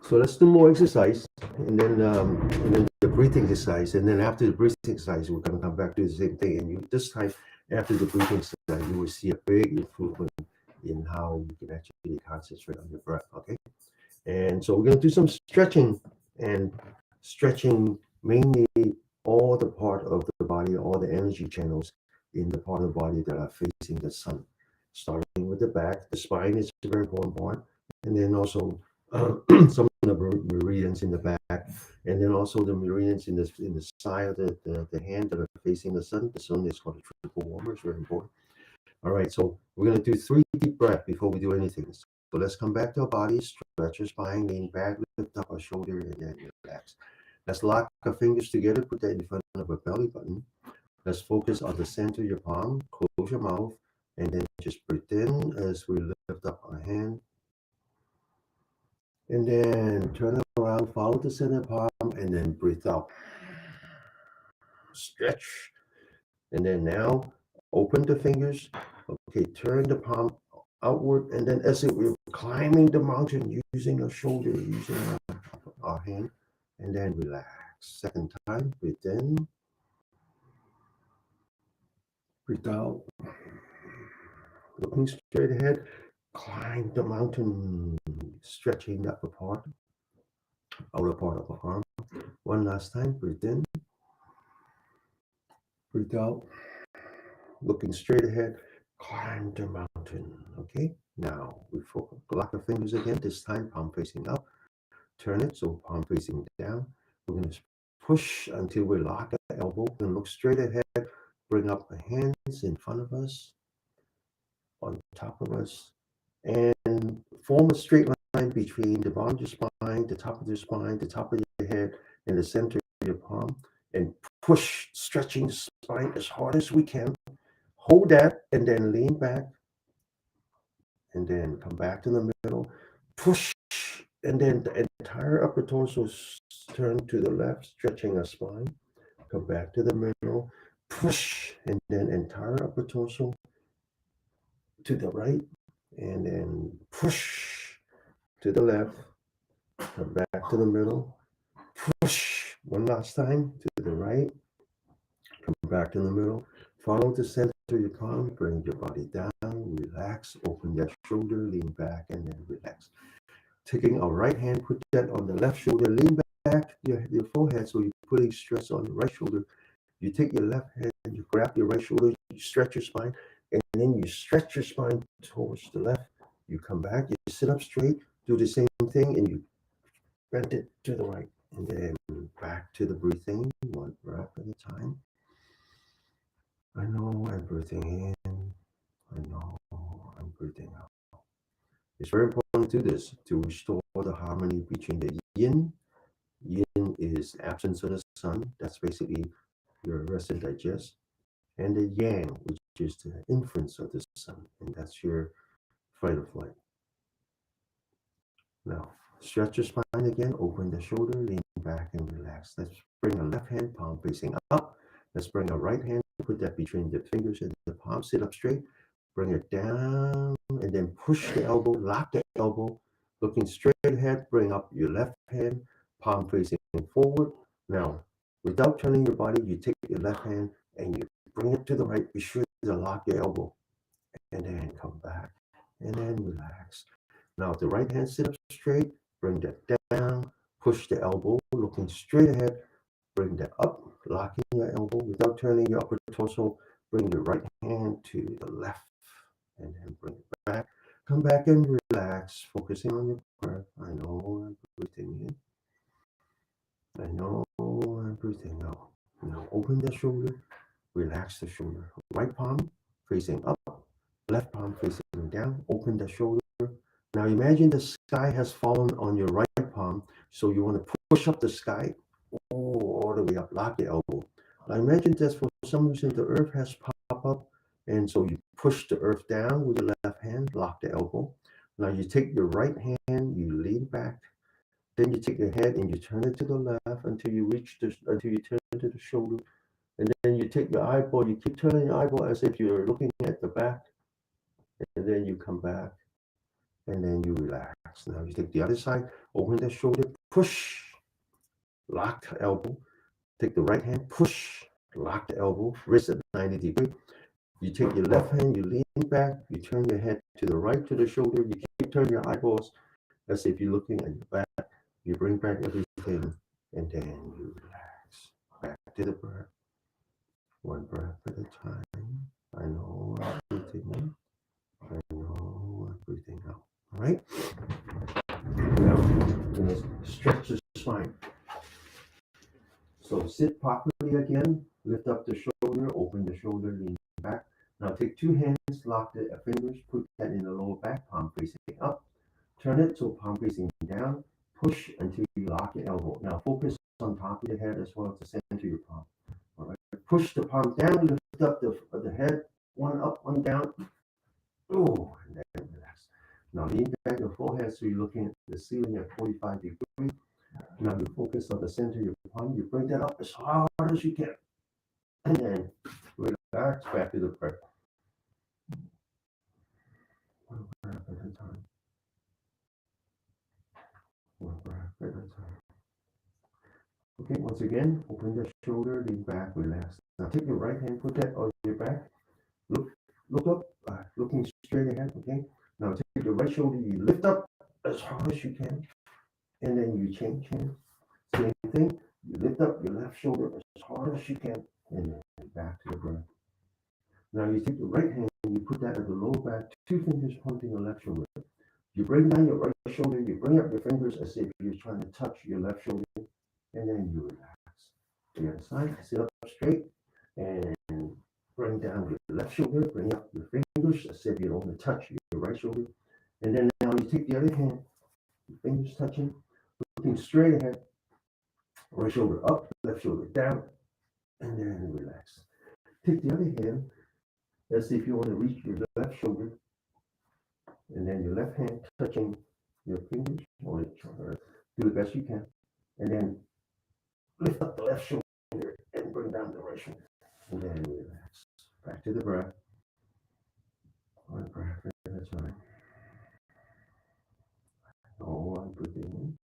So let's do more exercise, and then the breathing exercise, and then after the breathing exercise, we're gonna come back to the same thing. And you this time after the breathing exercise, you will see a big improvement in how you can actually concentrate on your breath. Okay, and so we're gonna do some stretching and stretching mainly all the part of the body, all the energy channels in the part of the body that are facing the sun. Starting with the back, the spine is a very important part, and then also some of the meridians in the back, and then also the meridians in the side of the hand that are facing the sun. The sun is called a triple warmer. It's very important. All right, so we're gonna do 3 deep breaths before we do anything. So let's come back to our body, stretch your spine, lean back, lift up our shoulder, and then relax. Let's lock our fingers together, put that in front of our belly button. Let's focus on the center of your palm, close your mouth, and then just breathe in as we lift up our hand. And then turn it around, follow the center palm, and then breathe out. Stretch. And then now open the fingers. Okay, turn the palm outward, and then as if we're climbing the mountain using our shoulder, using our hand, and then relax. Second time, breathe in, breathe out, looking straight ahead, climb the mountain, stretching the upper part, outer part of the arm. One last time, breathe in, breathe out, looking straight ahead, climb the mountain. Okay, now we lock our fingers again, this time palm facing up. Turn it so palm facing down. We're going to push until we lock the elbow and look straight ahead. Bring up the hands in front of us, on top of us, and form a straight line between the bottom of your spine, the top of your spine, the top of your head, and the center of your palm. And push, stretching the spine as hard as we can. Hold that and then lean back and then come back to the middle. Push, and then the entire upper torso turn to the left, stretching our spine. Come back to the middle. Push, and then entire upper torso to the right, and then push to the left. Come back to the middle. Push one last time to the right. Come back to the middle. Follow the center of your palm. Bring your body down. Relax. Open that shoulder. Lean back, and then relax. Taking our right hand, put that on the left shoulder, lean back your forehead so you're putting stress on the right shoulder. You take your left hand, you grab your right shoulder, you stretch your spine, and then you stretch your spine towards the left. You come back, you sit up straight, do the same thing, and you bend it to the right. And then back to the breathing, one breath at a time. I know I'm breathing in. I know I'm breathing out. It's very important to do this to restore the harmony between the yin. Yin is absence of the sun. That's basically your rest and digest. And the yang, which is the influence of the sun. And that's your fight or flight. Now, stretch your spine again. Open the shoulder. Lean back and relax. Let's bring a left hand palm facing up. Let's bring a right hand. Put that between the fingers and the palm. Sit up straight. Bring it down. And then push the elbow. Lock the elbow. Looking straight ahead. Bring up your left hand. Palm facing forward. Now, without turning your body, you take your left hand and you bring it to the right. Be sure to lock your elbow. And then come back. And then relax. Now, the right hand sit up straight. Bring that down. Push the elbow. Looking straight ahead. Bring that up. Locking your elbow without turning your upper torso. Bring your right hand to the left. And then bring it back. Come back and relax. Focusing on your breath. I know I'm breathing in. I know I'm breathing out. Now open the shoulder, relax the shoulder. Right palm facing up, left palm facing down. Open the shoulder. Now imagine the sky has fallen on your right palm, so you want to push up the sky all the way up, lock the elbow. Now imagine that for some reason the earth has popped up, and so you push the earth down with your left hand, lock the elbow. Now you take your right hand, you lean back. Then you take your head and you turn it to the left until you until you turn to the shoulder. And then you take your eyeball, you keep turning your eyeball as if you're looking at the back. And then you come back and then you relax. Now you take the other side, open the shoulder, push, lock the elbow. Take the right hand, push, lock the elbow, wrist at 90 degrees. You take your left hand, you lean back, you turn your head to the right to the shoulder, you keep turning your eyeballs as if you're looking at your back. You bring back everything, and then you relax. Back to the breath. One breath at a time. I know I'm breathing in. I know I'm breathing out. All right? Now, we're going to stretch the spine. So sit properly again. Lift up the shoulder, open the shoulder, lean back. Now take two hands, lock the fingers, put that in the lower back, palm facing up. Turn it so palm facing down. Push until you lock your elbow. Now focus on top of the head as well as the center of your palm. All right. Push the palm down, lift up the head. One up, one down. Oh, and then relax. Now lean back your forehead so you're looking at the ceiling at 45 degrees. Now you focus on the center of your palm. You bring that up as hard as you can. And then relax back to the breath. One breath at a time. One breath at a time. Okay, once again, open the shoulder, lean back, relax. Now take your right hand, put that on your back. Look up, looking straight ahead. Okay. Now take your right shoulder, you lift up as hard as you can, and then you change hands. Same thing. You lift up your left shoulder as hard as you can, and then back to the breath. Now you take the right hand, you put that at the lower back, two fingers pointing the left shoulder. You bring down your right shoulder, you bring up your fingers as if you're trying to touch your left shoulder, and then you relax. The other side, sit up straight, and bring down your left shoulder, bring up your fingers as if you don't want to touch your right shoulder. And then now you take the other hand, your fingers touching, looking straight ahead, right shoulder up, left shoulder down, and then relax. Take the other hand as if you want to reach your left shoulder, and then your left hand touching your fingers, or do the best you can, and then lift up the left shoulder and bring down the right shoulder, and then relax. Back to the breath. One breath at a time. Oh, I'm breathing in.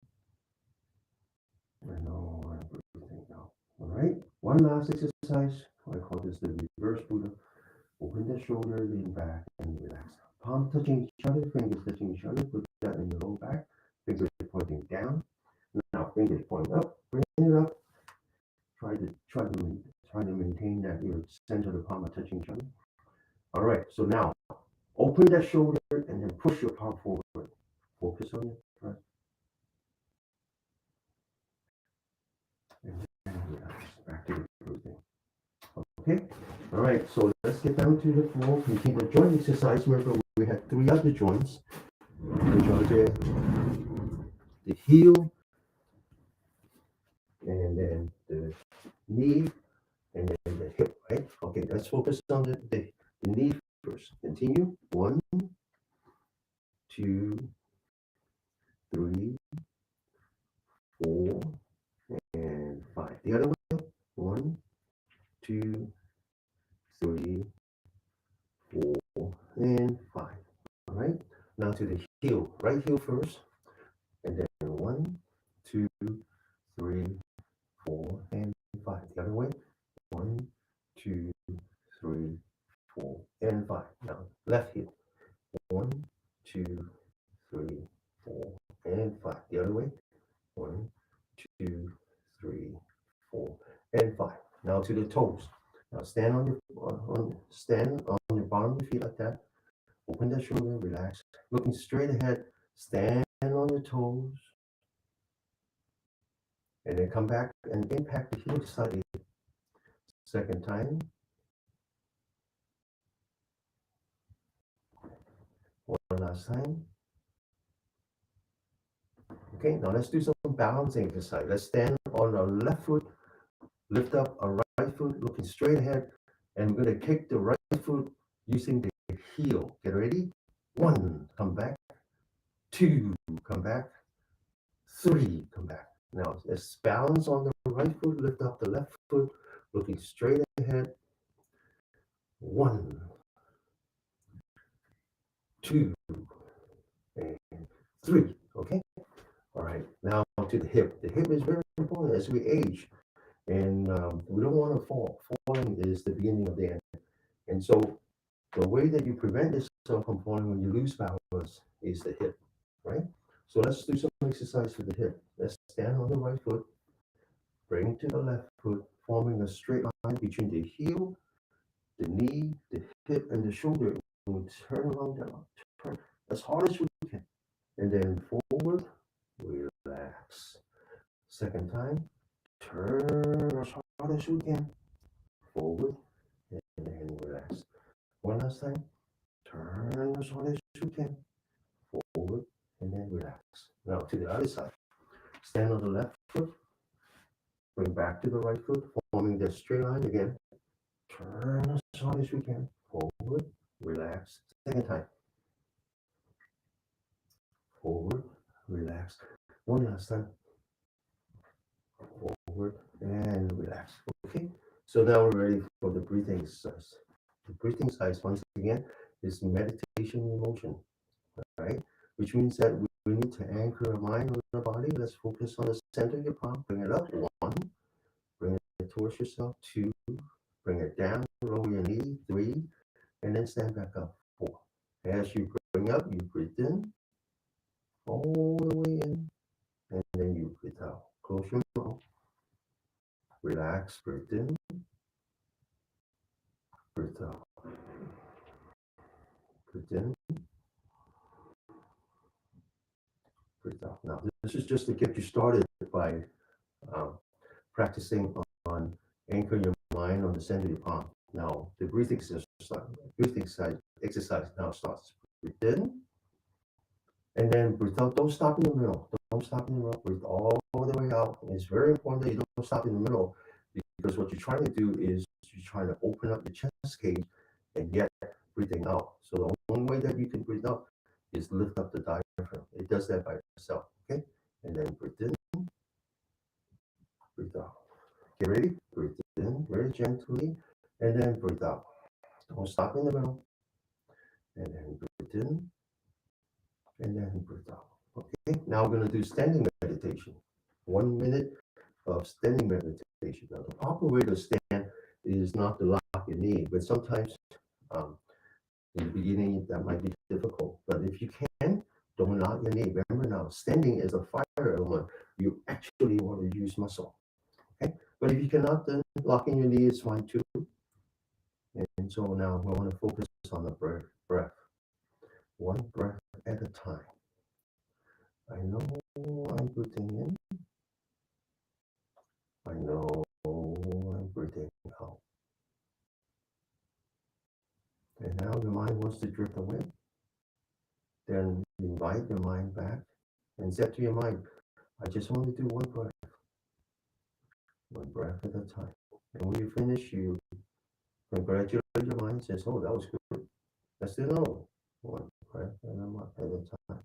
I know I'm breathing out. All right. One last exercise. I call this the reverse Buddha. Open the shoulder, lean back, and relax. Palm touching each other, fingers touching each other. Put that in the low back. Fingers pointing down. Now fingers point up. Bring it up. Try to maintain that your center of the palm are touching each other. All right. So now open that shoulder and then push your palm forward. Focus on your breath. And then relax. Back to the breathing. Okay. All right. So let's get down to the floor. Continue the joint exercise. Remember, we had three other joints, which are the heel, and then the knee, and then the hip. Right. Okay. Let's focus on the knee first. Continue. 1, 2, 3, 4, and 5. The other way. 1, 2, 3, 4, and 5. All right. Now to the heel. Right heel first, and then 1, 2, 3, 4, and 5. The other way. 1, 2, 3, 4, and 5. Now left heel. 1, 2, 3, 4, and 5. The other way. 1, 2, 3, 4, and 5. Now to the toes. Now stand on your bottom of your feet like that. Open the shoulder, relax. Looking straight ahead. Stand on your toes. And then come back and impact the heel slightly. Second time. One last time. Okay, now let's do some balancing exercise. Let's stand on our left foot, lift up our right foot, looking straight ahead, and we're going to kick the right foot using the heel. Get ready? 1, come back. 2, come back. 3, come back. Now let's balance on the right foot, lift up the left foot, looking straight ahead. 1, 2, and 3. Okay. All right. Now to the hip. The hip is very important as we age, and we don't want to fall. Falling is the beginning of the end. And so the way that you prevent yourself from falling when you lose balance is the hip, right? So let's do some exercise for the hip. Let's stand on the right foot, bring to the left foot, forming a straight line between the heel, the knee, the hip, and the shoulder. And we turn around down, turn as hard as we can. And then forward, relax. Second time, turn as hard as we can. Forward, and then relax. One last time, turn as hard as you can. Forward, and then relax. Now to the other side. Stand on the left foot, bring back to the right foot, forming the straight line again. Turn as hard as you can. Forward, relax. Second time. Forward, relax. One last time. Forward and relax. Okay. So now we're ready for the breathing exercise. The breathing exercise, once again, is meditation in motion, right? Which means that we need to anchor our mind on the body. Let's focus on the center of your palm. Bring it up. 1. Bring it towards yourself. 2. Bring it down. Lower your knee. 3. And then stand back up. 4. As you bring up, you breathe in all the way in, and then you breathe out. Close your mouth. Relax. Breathe in. Breathe out. Breathe in. Breathe out. Now, this is just to get you started by um, practicing on anchor your mind on the center of your palm. Now, the breathing exercise now starts. Breathe in, and then breathe out. Don't stop in the middle. Don't stop in the middle. Breathe all the way out. And it's very important that you don't stop in the middle, because what you're trying to do is you're trying to open up the chest cage and yet breathing out. So the only way that you can breathe out is lift up the diaphragm. It does that by itself. Okay? And then breathe in, breathe out. Get ready? Breathe in very gently, and then breathe out. Don't stop in the middle. And then breathe in, and then breathe out. Okay, now we're going to do standing meditation. 1 minute of standing meditation. Now, the proper way to stand is not to lock your knee, but sometimes in the beginning that might be difficult. But if you can, don't lock your knee. Remember now, standing is a fire element. You actually want to use muscle. Okay, but if you cannot, then locking your knee is fine too. And so now we want to focus on the breath. One breath at a time. I know I'm breathing in. I know I'm breathing out. And now your mind wants to drift away. Then invite your mind back and say to your mind, I just want to do one breath at a time. And when you finish, you congratulate your mind, says, oh, that was good. Let's do another one. One breath at a time.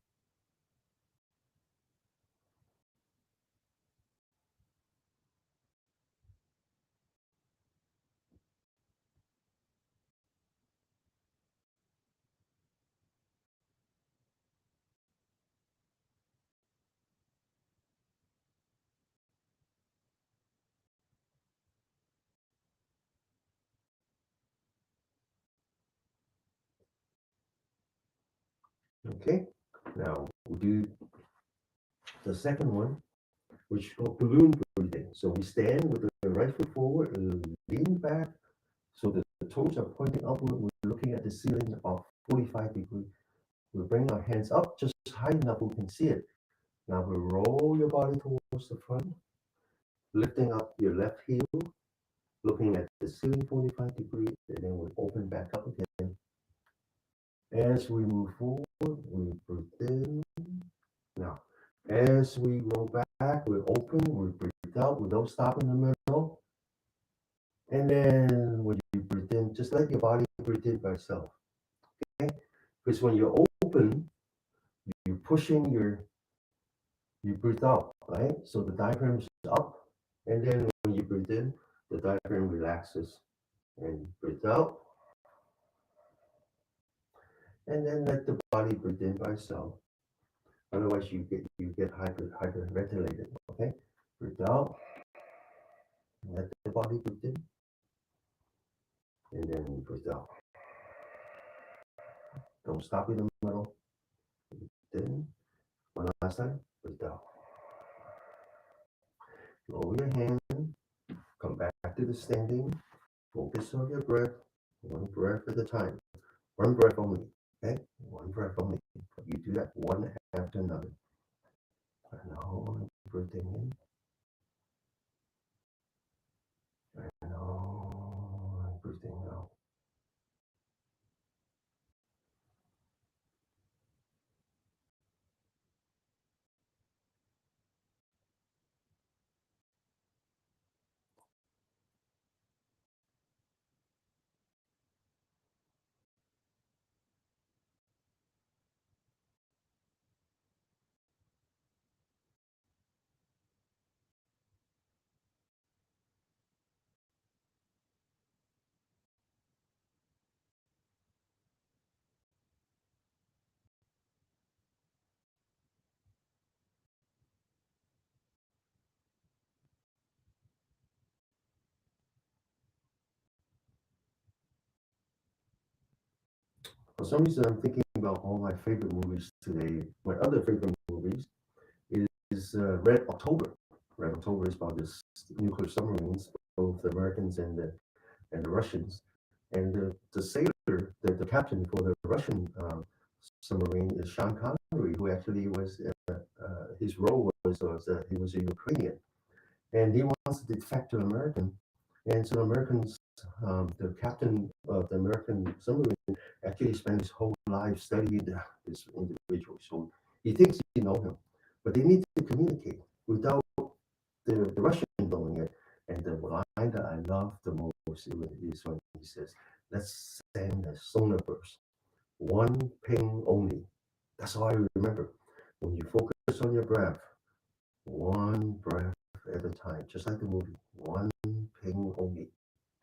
Okay, now we'll do the second one, which is called balloon breathing. So we stand with the right foot forward and lean back so that the toes are pointing upward. We're looking at the ceiling of 45 degrees. We bring our hands up just high enough we can see it. Now we roll your body towards the front, lifting up your left heel, looking at the ceiling 45 degrees, and then we open back up again. As we move forward, we breathe in. Now, as we roll back, we open, we breathe out, we don't stop in the middle. And then when you breathe in, just let your body breathe in by itself. Okay? Because when you open, you're pushing you breathe out, right? So the diaphragm is up. And then when you breathe in, the diaphragm relaxes. And breathe out. And then let the body breathe in by itself. Otherwise, you get hyperventilated. Okay, breathe out, let the body breathe in, and then breathe out. Don't stop in the middle. Then one last time, breathe out. Lower your hand, come back to the standing. Focus on your breath, one breath at a time. One breath only. Okay, one breath only. You do that one after another. And now breathing in. And now breathing out. For some reason, I'm thinking about all my favorite movies today. My other favorite movies is Red October. Red October is about this nuclear submarines, both the Americans and the Russians. And the sailor, the captain for the Russian submarine is Sean Connery, who actually was his role was he was a Ukrainian, and he wants to defect to American, and so the Americans, the captain of the American submarine, actually spent his whole life studying this individual. So he thinks he know him, but they need to communicate without the Russian knowing it. And the line that I love the most is when he says, "Let's send a sonar burst, one ping only." That's all I remember. When you focus on your breath, one breath at a time, just like the movie, one ping only.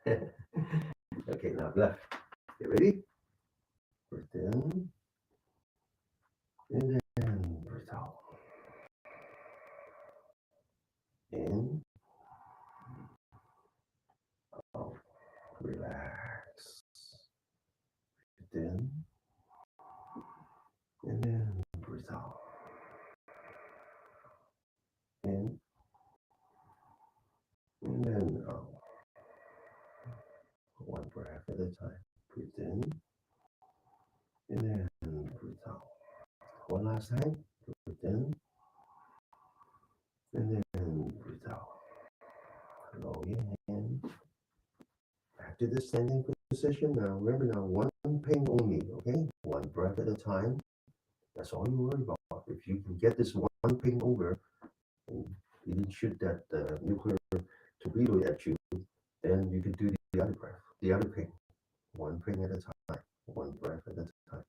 Okay, now left. You ready? Breathe in, and then breathe out. In, out, relax. Breathe in, and then breathe out. In, and then out. One breath at a time. Breathe in, and then breathe out. One last time. Breathe in, and then breathe out. Lower your hand. Back to the standing position. Now remember, now one ping only, okay? One breath at a time. That's all you worry about. If you can get this one ping over, and you didn't shoot that nuclear torpedo at you, then you can do the other breath, the other ping. One ping at a time. One breath at a time.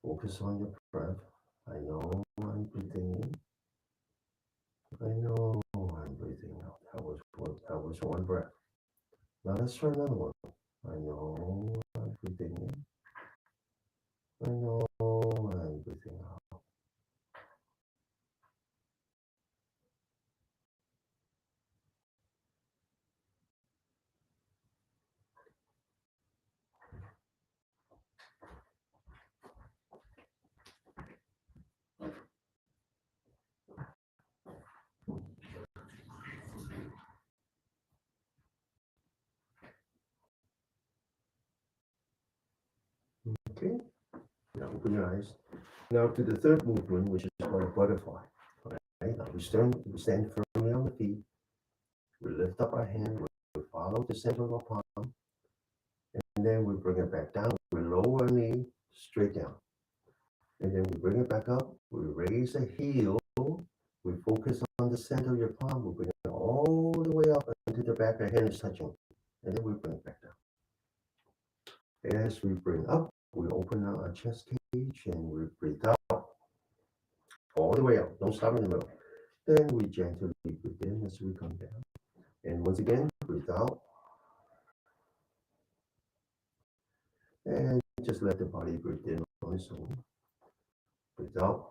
Focus on your breath. I know I'm breathing in. I know I'm breathing out. That was one breath. Now let's try another one. I know I'm breathing in. I know I'm breathing out. Okay. Now open your eyes. Now to the third movement, which is called a butterfly. Right? Now we stand firmly on the feet. We lift up our hand. We follow the center of our palm, and then we bring it back down. We lower our knee straight down, and then we bring it back up. We raise the heel. We focus on the center of your palm. We bring it all the way up until the back of our hand is touching, and then we bring it back down. As we bring up, we open our chest cage and we breathe out all the way up. Don't stop in the middle. Then we gently breathe in as we come down. And once again, breathe out. And just let the body breathe in on its own. Breathe out.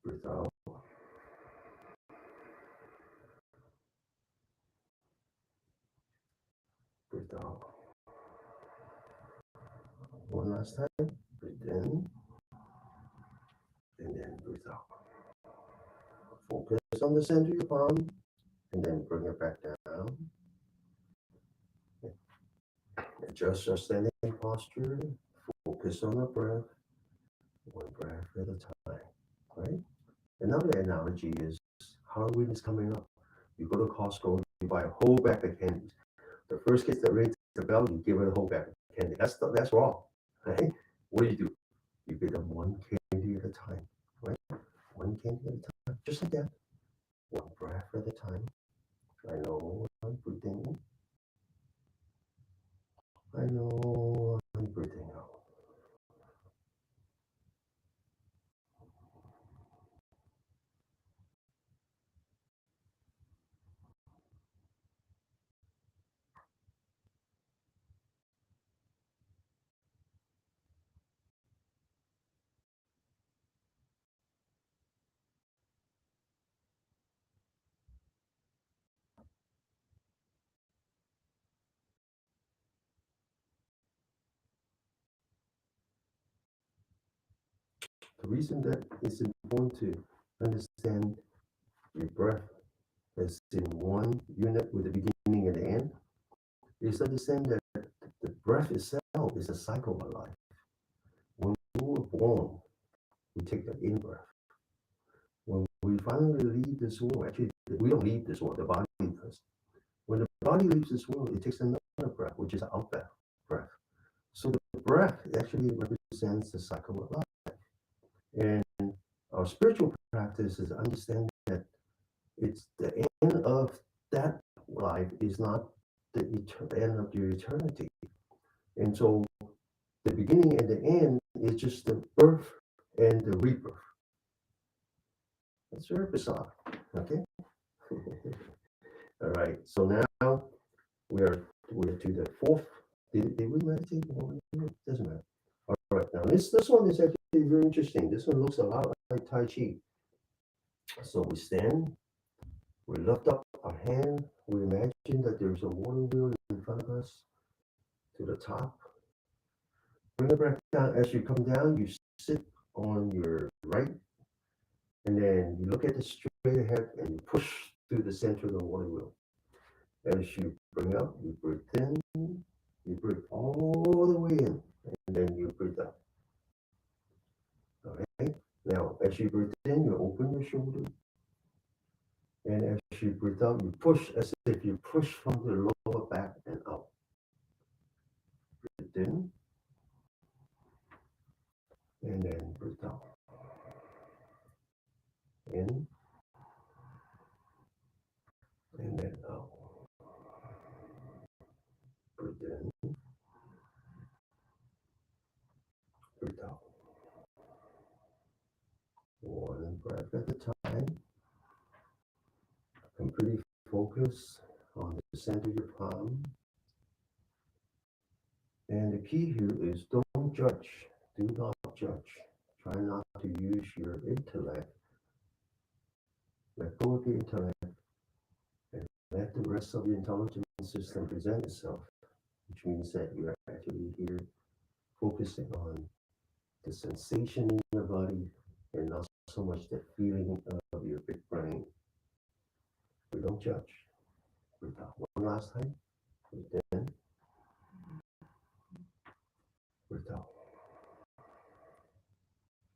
Breathe out. Breathe out. One last time. Breathe in and then breathe out. Focus on the center of your palm and then bring it back down. Adjust your standing posture. Focus on the breath. One breath at a time. Right? Another analogy is Halloween is coming up. You go to Costco, you buy a whole bag of candies. The first kid that rings the bell, you give her the whole bag of candy. That's wrong. Right? What do? You get them one candy at a time. Right? One candy at a time. Just like that. One breath at a time. I know I'm breathing in. I know I'm breathing out. The reason that it's important to understand your breath as in one unit with the beginning and the end is understand that the breath itself is a cycle of life. When we were born, we take the in breath. When we finally leave this world, actually, we don't leave this world, the body does. When the body leaves this world, it takes another breath, which is an out breath. So the breath actually represents the cycle of life. And our spiritual practice is understanding that it's the end of that life is not the end of your eternity. And so the beginning and the end is just the birth and the rebirth. That's very bizarre. Okay. All right. So now we're to the fourth. Did we meditate? Doesn't matter. All right. Now this one is actually very interesting. This one looks a lot like Tai Chi. So we stand, we lift up our hand, we imagine that there's a water wheel in front of us to the top. Bring it back down. As you come down, you sit on your right, and then you look at the straight ahead and you push through the center of the water wheel. As you bring up, you breathe in, you breathe all the way in, and then you breathe out. All right. Now, as you breathe in, you open your shoulder. And as you breathe out, you push as if you push from the lower back and out. Breathe in, and then breathe out. In, and then out. Breathe in, breathe out. One breath at a time. Completely focus on the center of your palm. And the key here is don't judge. Do not judge. Try not to use your intellect. Let go of your intellect and let the rest of the intelligence system present itself, which means that you're actually here focusing on the sensation in your body and not so much the feeling of your big brain. We don't judge. Breathe out one last time. Breathe in. Breathe out.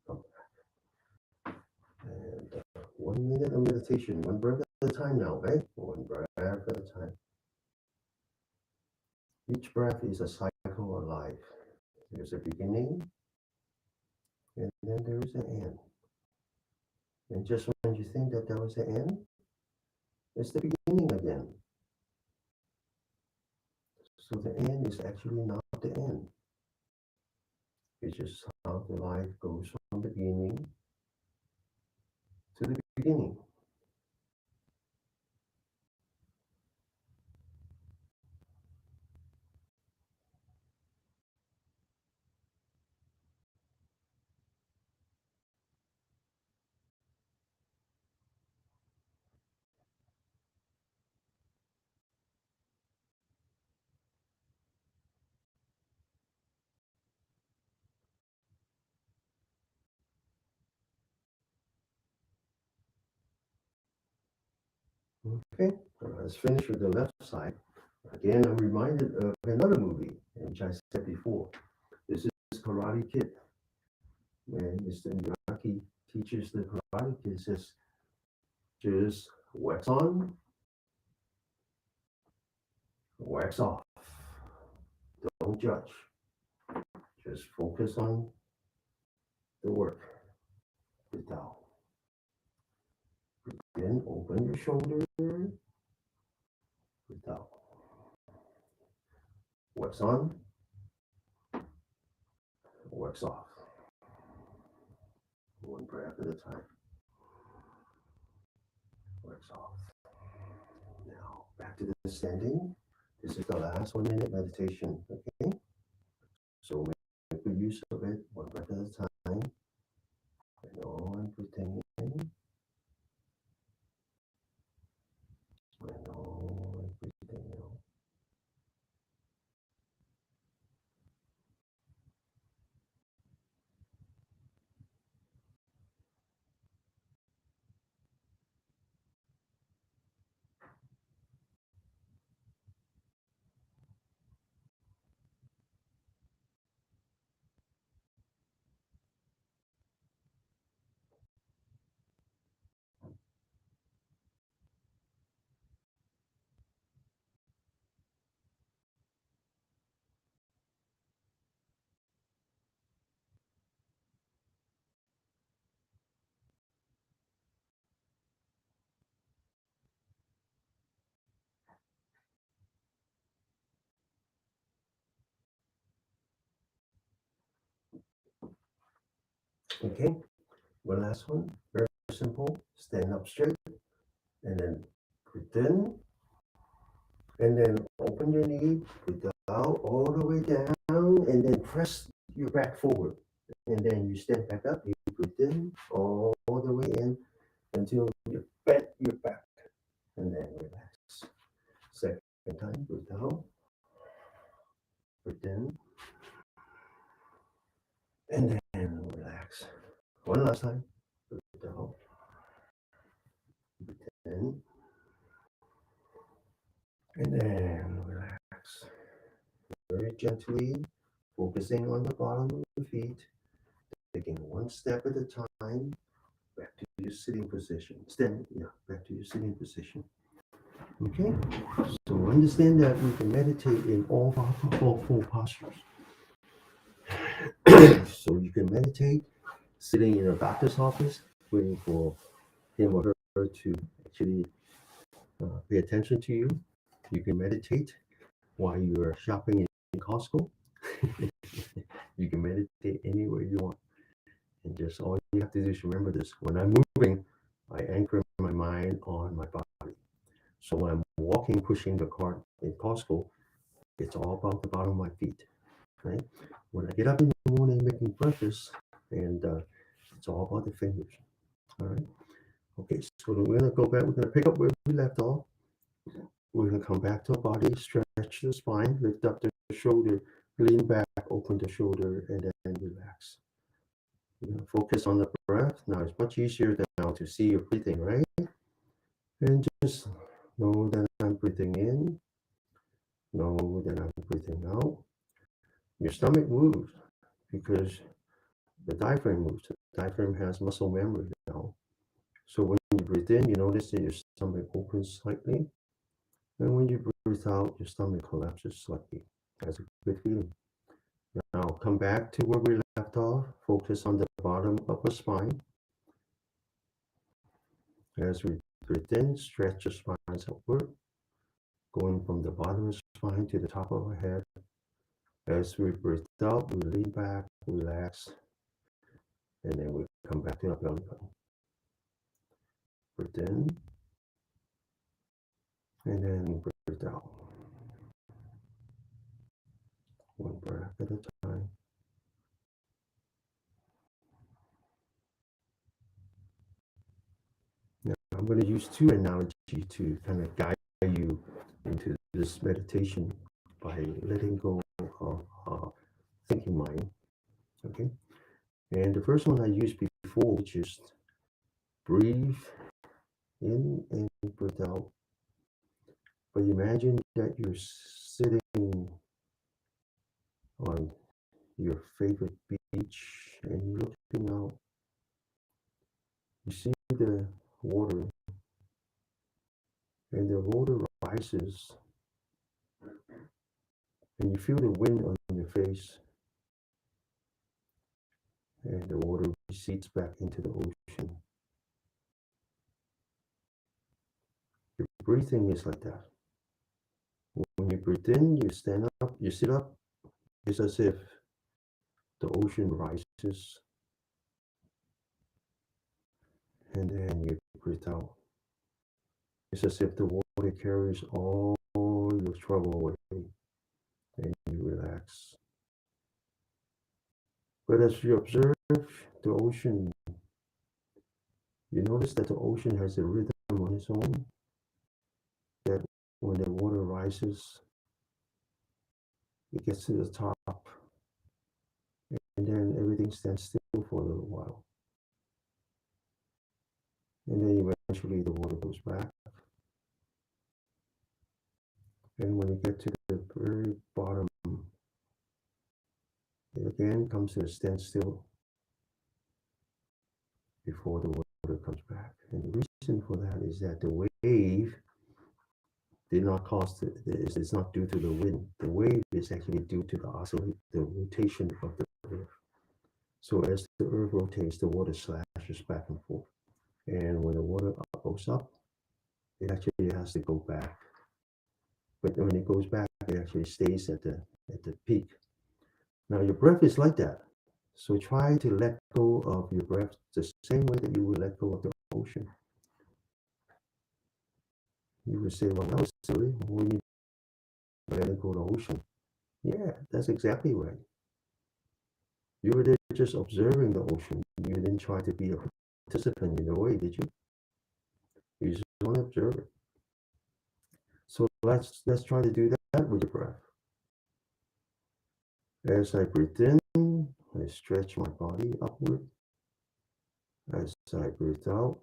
Come back. And 1 minute of meditation, one breath at a time now, right? One breath at a time. Each breath is a cycle of life. There's a beginning, and then there's an end. And just when you think that there was an end, it's the beginning again. So the end is actually not the end. It's just how the life goes from the beginning to the beginning. Okay, let's finish with the left side. Again, I'm reminded of another movie, which I said before. This is Karate Kid. And Mr. Miyagi teaches the Karate Kid, says, just wax on, wax off. Don't judge. Just focus on the work. Breathe out. Then open your shoulder. Breathe out. Wax on, wax off. One breath at a time. Wax off. Now back to the standing. This is the last 1 minute meditation. Okay. So make good use of it. One breath at a time. And on, breathing in. And on, breathing out. Okay. One last one. Very simple. Stand up straight. And then breathe in. And then open your knee. Breathe out all the way down. And then press your back forward. And then you stand back up. You breathe in all the way in until you bend your back. And then relax. Second time. Breathe out. Breathe in. And then relax. One last time. Breathe out. Breathe in. And then relax. Very gently, focusing on the bottom of the feet, taking one step at a time, back to your sitting position. Back to your sitting position. Okay, so understand that we can meditate in all four postures. So you can meditate sitting in a doctor's office, waiting for him or her to actually pay attention to you. You can meditate while you are shopping in Costco. You can meditate anywhere you want. And just all you have to do is remember this. When I'm moving, I anchor my mind on my body. So when I'm walking, pushing the cart in Costco, it's all about the bottom of my feet. Right? When I get up in the morning making breakfast, and it's all about the fingers. All right. Okay, so we're gonna go back. We're gonna pick up where we left off. We're gonna come back to our body, stretch the spine, lift up the shoulder, lean back, open the shoulder, and then relax. You're gonna focus on the breath. Now it's much easier now to see your breathing, right? And just know that I'm breathing in. Know that I'm breathing out. Your stomach moves because the diaphragm moves. The diaphragm has muscle memory now. So when you breathe in, you notice that your stomach opens slightly. And when you breathe out, your stomach collapses slightly. That's a good feeling. Now come back to where we left off. Focus on the bottom of the spine. As we breathe in, stretch the spine upward, going from the bottom of the spine to the top of our head. As we breathe out, we lean back, relax, and then we come back to our belly button. Breathe in, and then breathe out. One breath at a time. Now, I'm going to use two analogies to kind of guide you into this meditation by letting go of thinking mind. Okay. And the first one I used before, which is breathe in and breathe out But imagine that you're sitting on your favorite beach and you're looking out. You see the water, and the water rises, and you feel the wind on your face, and the water recedes back into the ocean. Your breathing is like that. When you breathe in, you stand up, you sit up, it's as if the ocean rises, and then you breathe out. It's as if the water carries all your trouble away, and you relax. But as you observe the ocean, you notice that the ocean has a rhythm on its own, that when the water rises, it gets to the top, and then everything stands still for a little while. And then eventually the water goes back. And when you get to the very bottom, it again comes to a standstill before the water comes back. And the reason for that is that the wave did not cause it's not due to the wind. The wave is actually due to the rotation of the earth. So as the earth rotates, the water slashes back and forth. And when the water goes up, it actually has to go back. But when it goes back, it actually stays at the peak. Now your breath is like that. So try to let go of your breath the same way that you would let go of the ocean. You would say, well, that was silly. What do you letting go of the ocean? Yeah, that's exactly right. You were there just observing the ocean. You didn't try to be a participant in a way, did you? You just want to observe it. So let's try to do that with your breath. As I breathe in, I stretch my body upward. As I breathe out,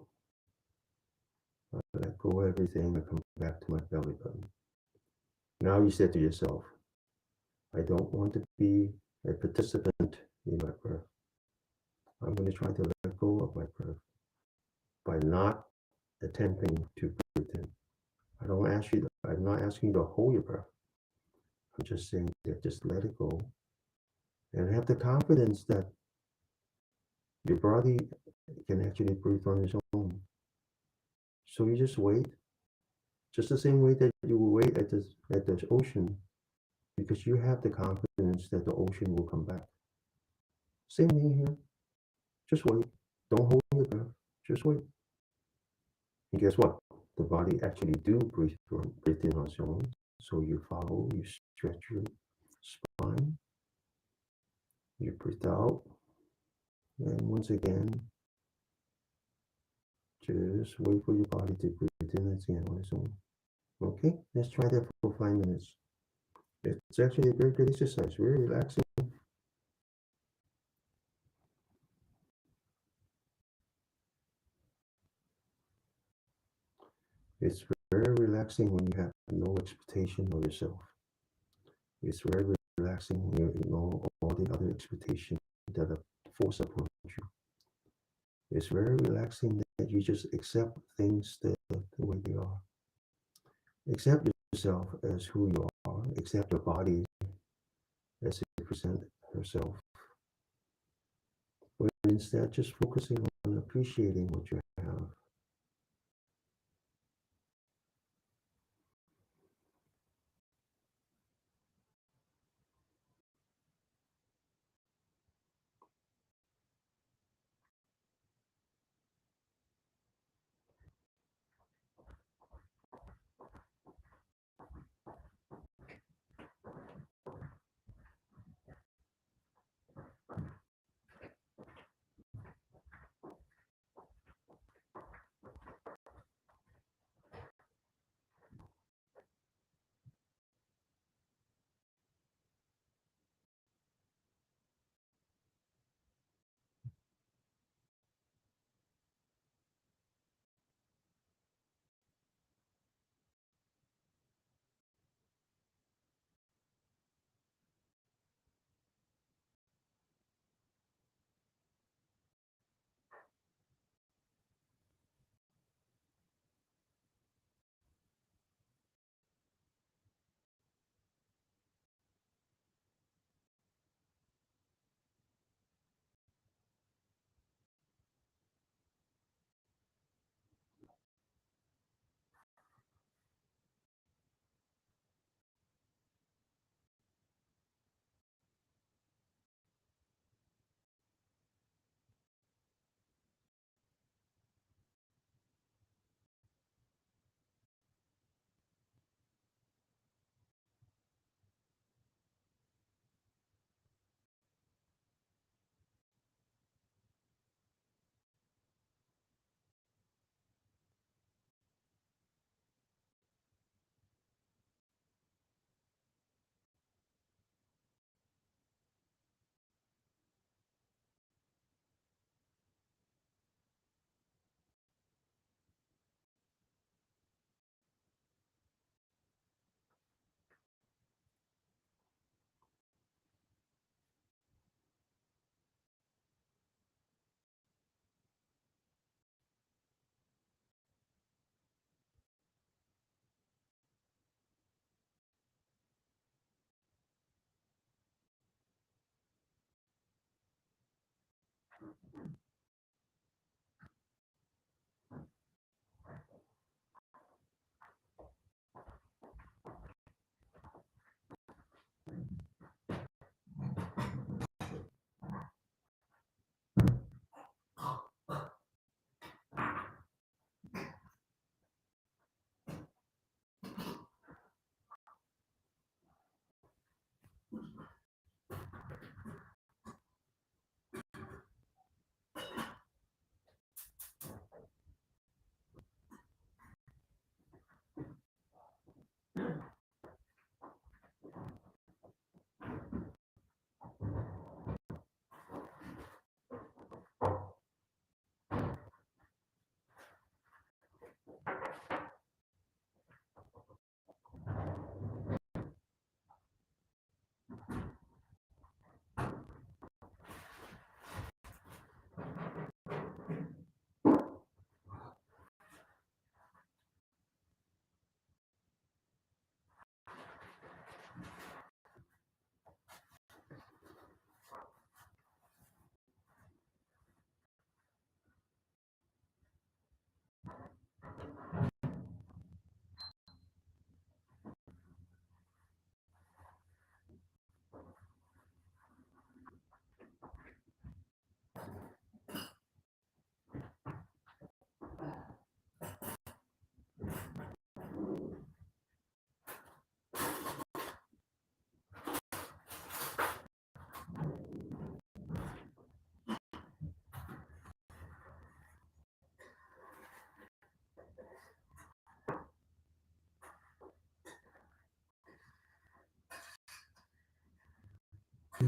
I let go of everything. I come back to my belly button. Now you said to yourself, I don't want to be a participant in my breath. I'm going to try to let go of my breath by not attempting to breathe in. I'm not asking you to hold your breath. I'm just saying that just let it go and have the confidence that your body can actually breathe on its own. So you just wait, just the same way that you will wait at the ocean, because you have the confidence that the ocean will come back. Same thing here. Just wait. Don't hold your breath. Just wait. And guess what? The body actually do breathe in on its own. So you follow, you stretch your spine, you breathe out, and once again, just wait for your body to breathe in again on its own. Okay, let's try that for 5 minutes. It's actually a very good exercise, very relaxing. It's very relaxing when you have no expectation of yourself. It's very relaxing when you ignore all the other expectations that are forced upon you. It's very relaxing that you just accept things the way they are. Accept yourself as who you are. Accept your body as it presents herself. But instead, just focusing on appreciating what you have.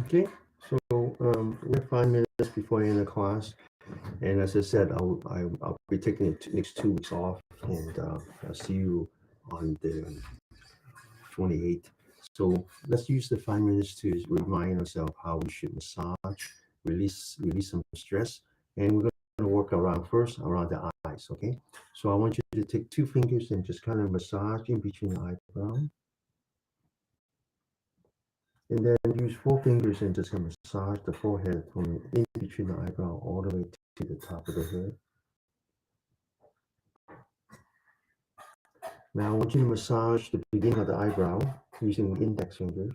Okay, so we're 5 minutes before the end of class, and as I said, I'll be taking the next 2 weeks off, and I'll see you on the 28th. So let's use the 5 minutes to remind ourselves how we should massage, release some stress, and we're going to work around first around the eyes. Okay, so I want you to take 2 fingers and just kind of massage in between the eyebrow. And then use 4 fingers and just massage the forehead from in between the eyebrow all the way to the top of the head. Now I want you to massage the beginning of the eyebrow using the index fingers.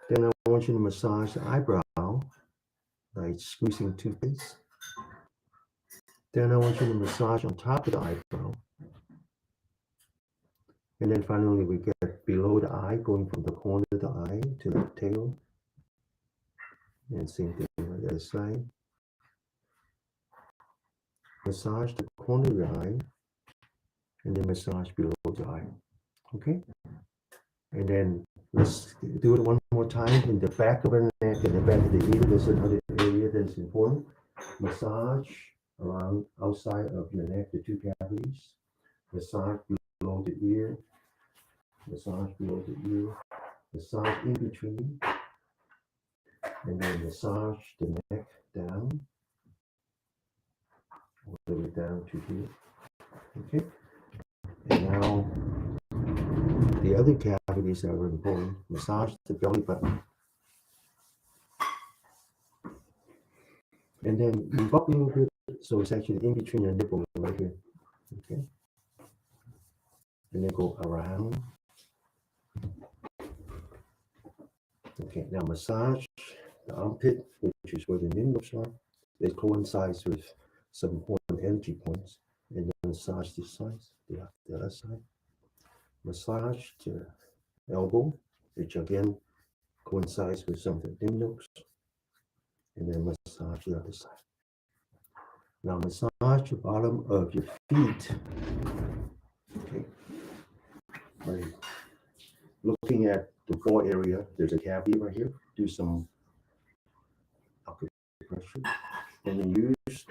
Then I want you to massage the eyebrow by squeezing toothpaste. Then I want you to massage on top of the eyebrow. And then finally we get below the eye, going from the corner of the eye to the tail. And same thing on the other side. Massage the corner of the eye, and then massage below the eye. Okay? And then let's do it one more time in the back of the neck and the back of the ear. There's another area that's important. Massage around outside of your neck, the 2 cavities. Massage below the ear. Massage below the ear. Massage in between. And then massage the neck down. All the way down to here. Okay? And now the other cavities that are important. Massage the belly button. And then move up a little bit, so it's actually in between your nipple right here. Okay. And then go around. Okay, now massage the armpit, which is where the nimbus are. It coincides with some important energy points. And then massage this side, the other side. Massage the elbow, which again coincides with some of the lymph nodes. And then massage the other side. Now massage the bottom of your feet. Okay. Right. Looking at the core area, there's a cavity right here. Do some upper pressure. And then use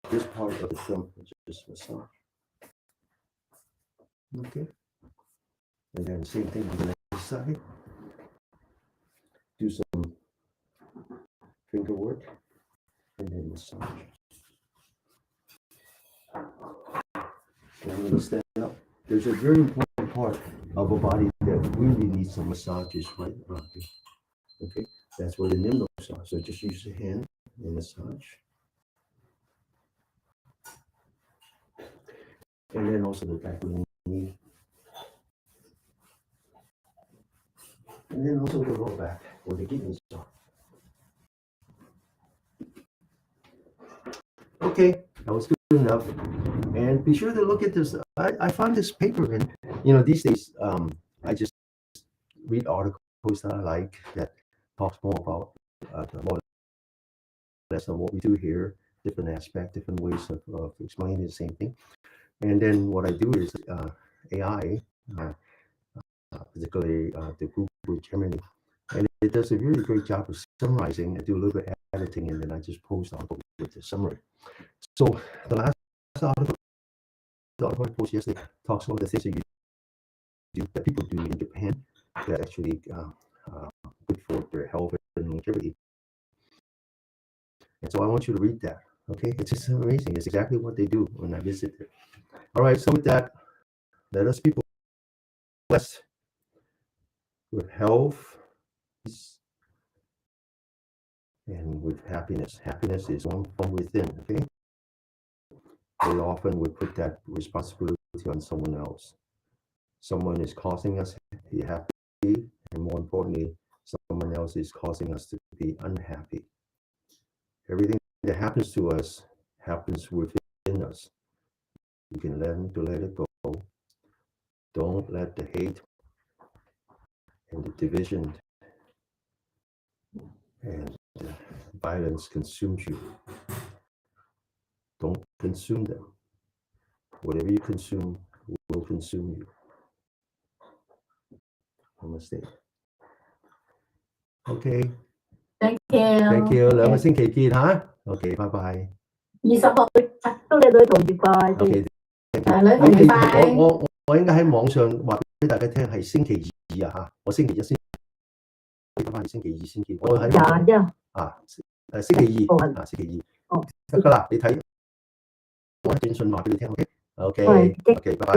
this part of the thumb to just massage. Okay. And then same thing on the next side. Do some finger work and then massage. And I'm going to stand up. There's a very important part of a body that really needs some massages right around here. Okay. That's where the lymph nodes are. So just use your hand and massage. And then also the back of the knee. And then also the lower back where the kidneys are. Okay, that was good enough. And be sure to look at this. I found this paper, and these days I just read articles that I like that talks more about more or less of what we do here, different aspect, different ways of explaining the same thing. And then what I do is AI, particularly the Google Gemini, and it does a really great job of summarizing. I do a little bit of editing, and then I just post article with the summary. So the last article, the article I posted yesterday, talks about the things that people do in Japan that actually good for their health and longevity. And so I want you to read that. Okay, it's just amazing. It's exactly what they do when I visit there. All right, so with that, let us be blessed with health and with happiness. Happiness is one from within. Okay, we often would put that responsibility on someone else. Someone is causing us to be happy, and more importantly, someone else is causing us to be unhappy. Everything that happens to us happens within us. You can learn to let it go. Don't let the hate and the division and the violence consume you. Don't consume them. Whatever you consume will consume you. Namaste. Okay. Thank you. Thank you. 2個星期見吓。Okay, bye bye. 20號都你旅途愉快。Okay. 旅途愉快。我應該喺網上話俾大家聽係星期二啊嚇，我星期一先翻嚟，星期二先見。我喺星期二星期二得㗎啦，你睇我短信話俾你聽 ，OK，拜拜，OK，拜拜，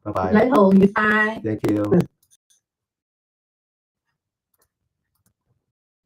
拜拜，旅途愉快，Thank you。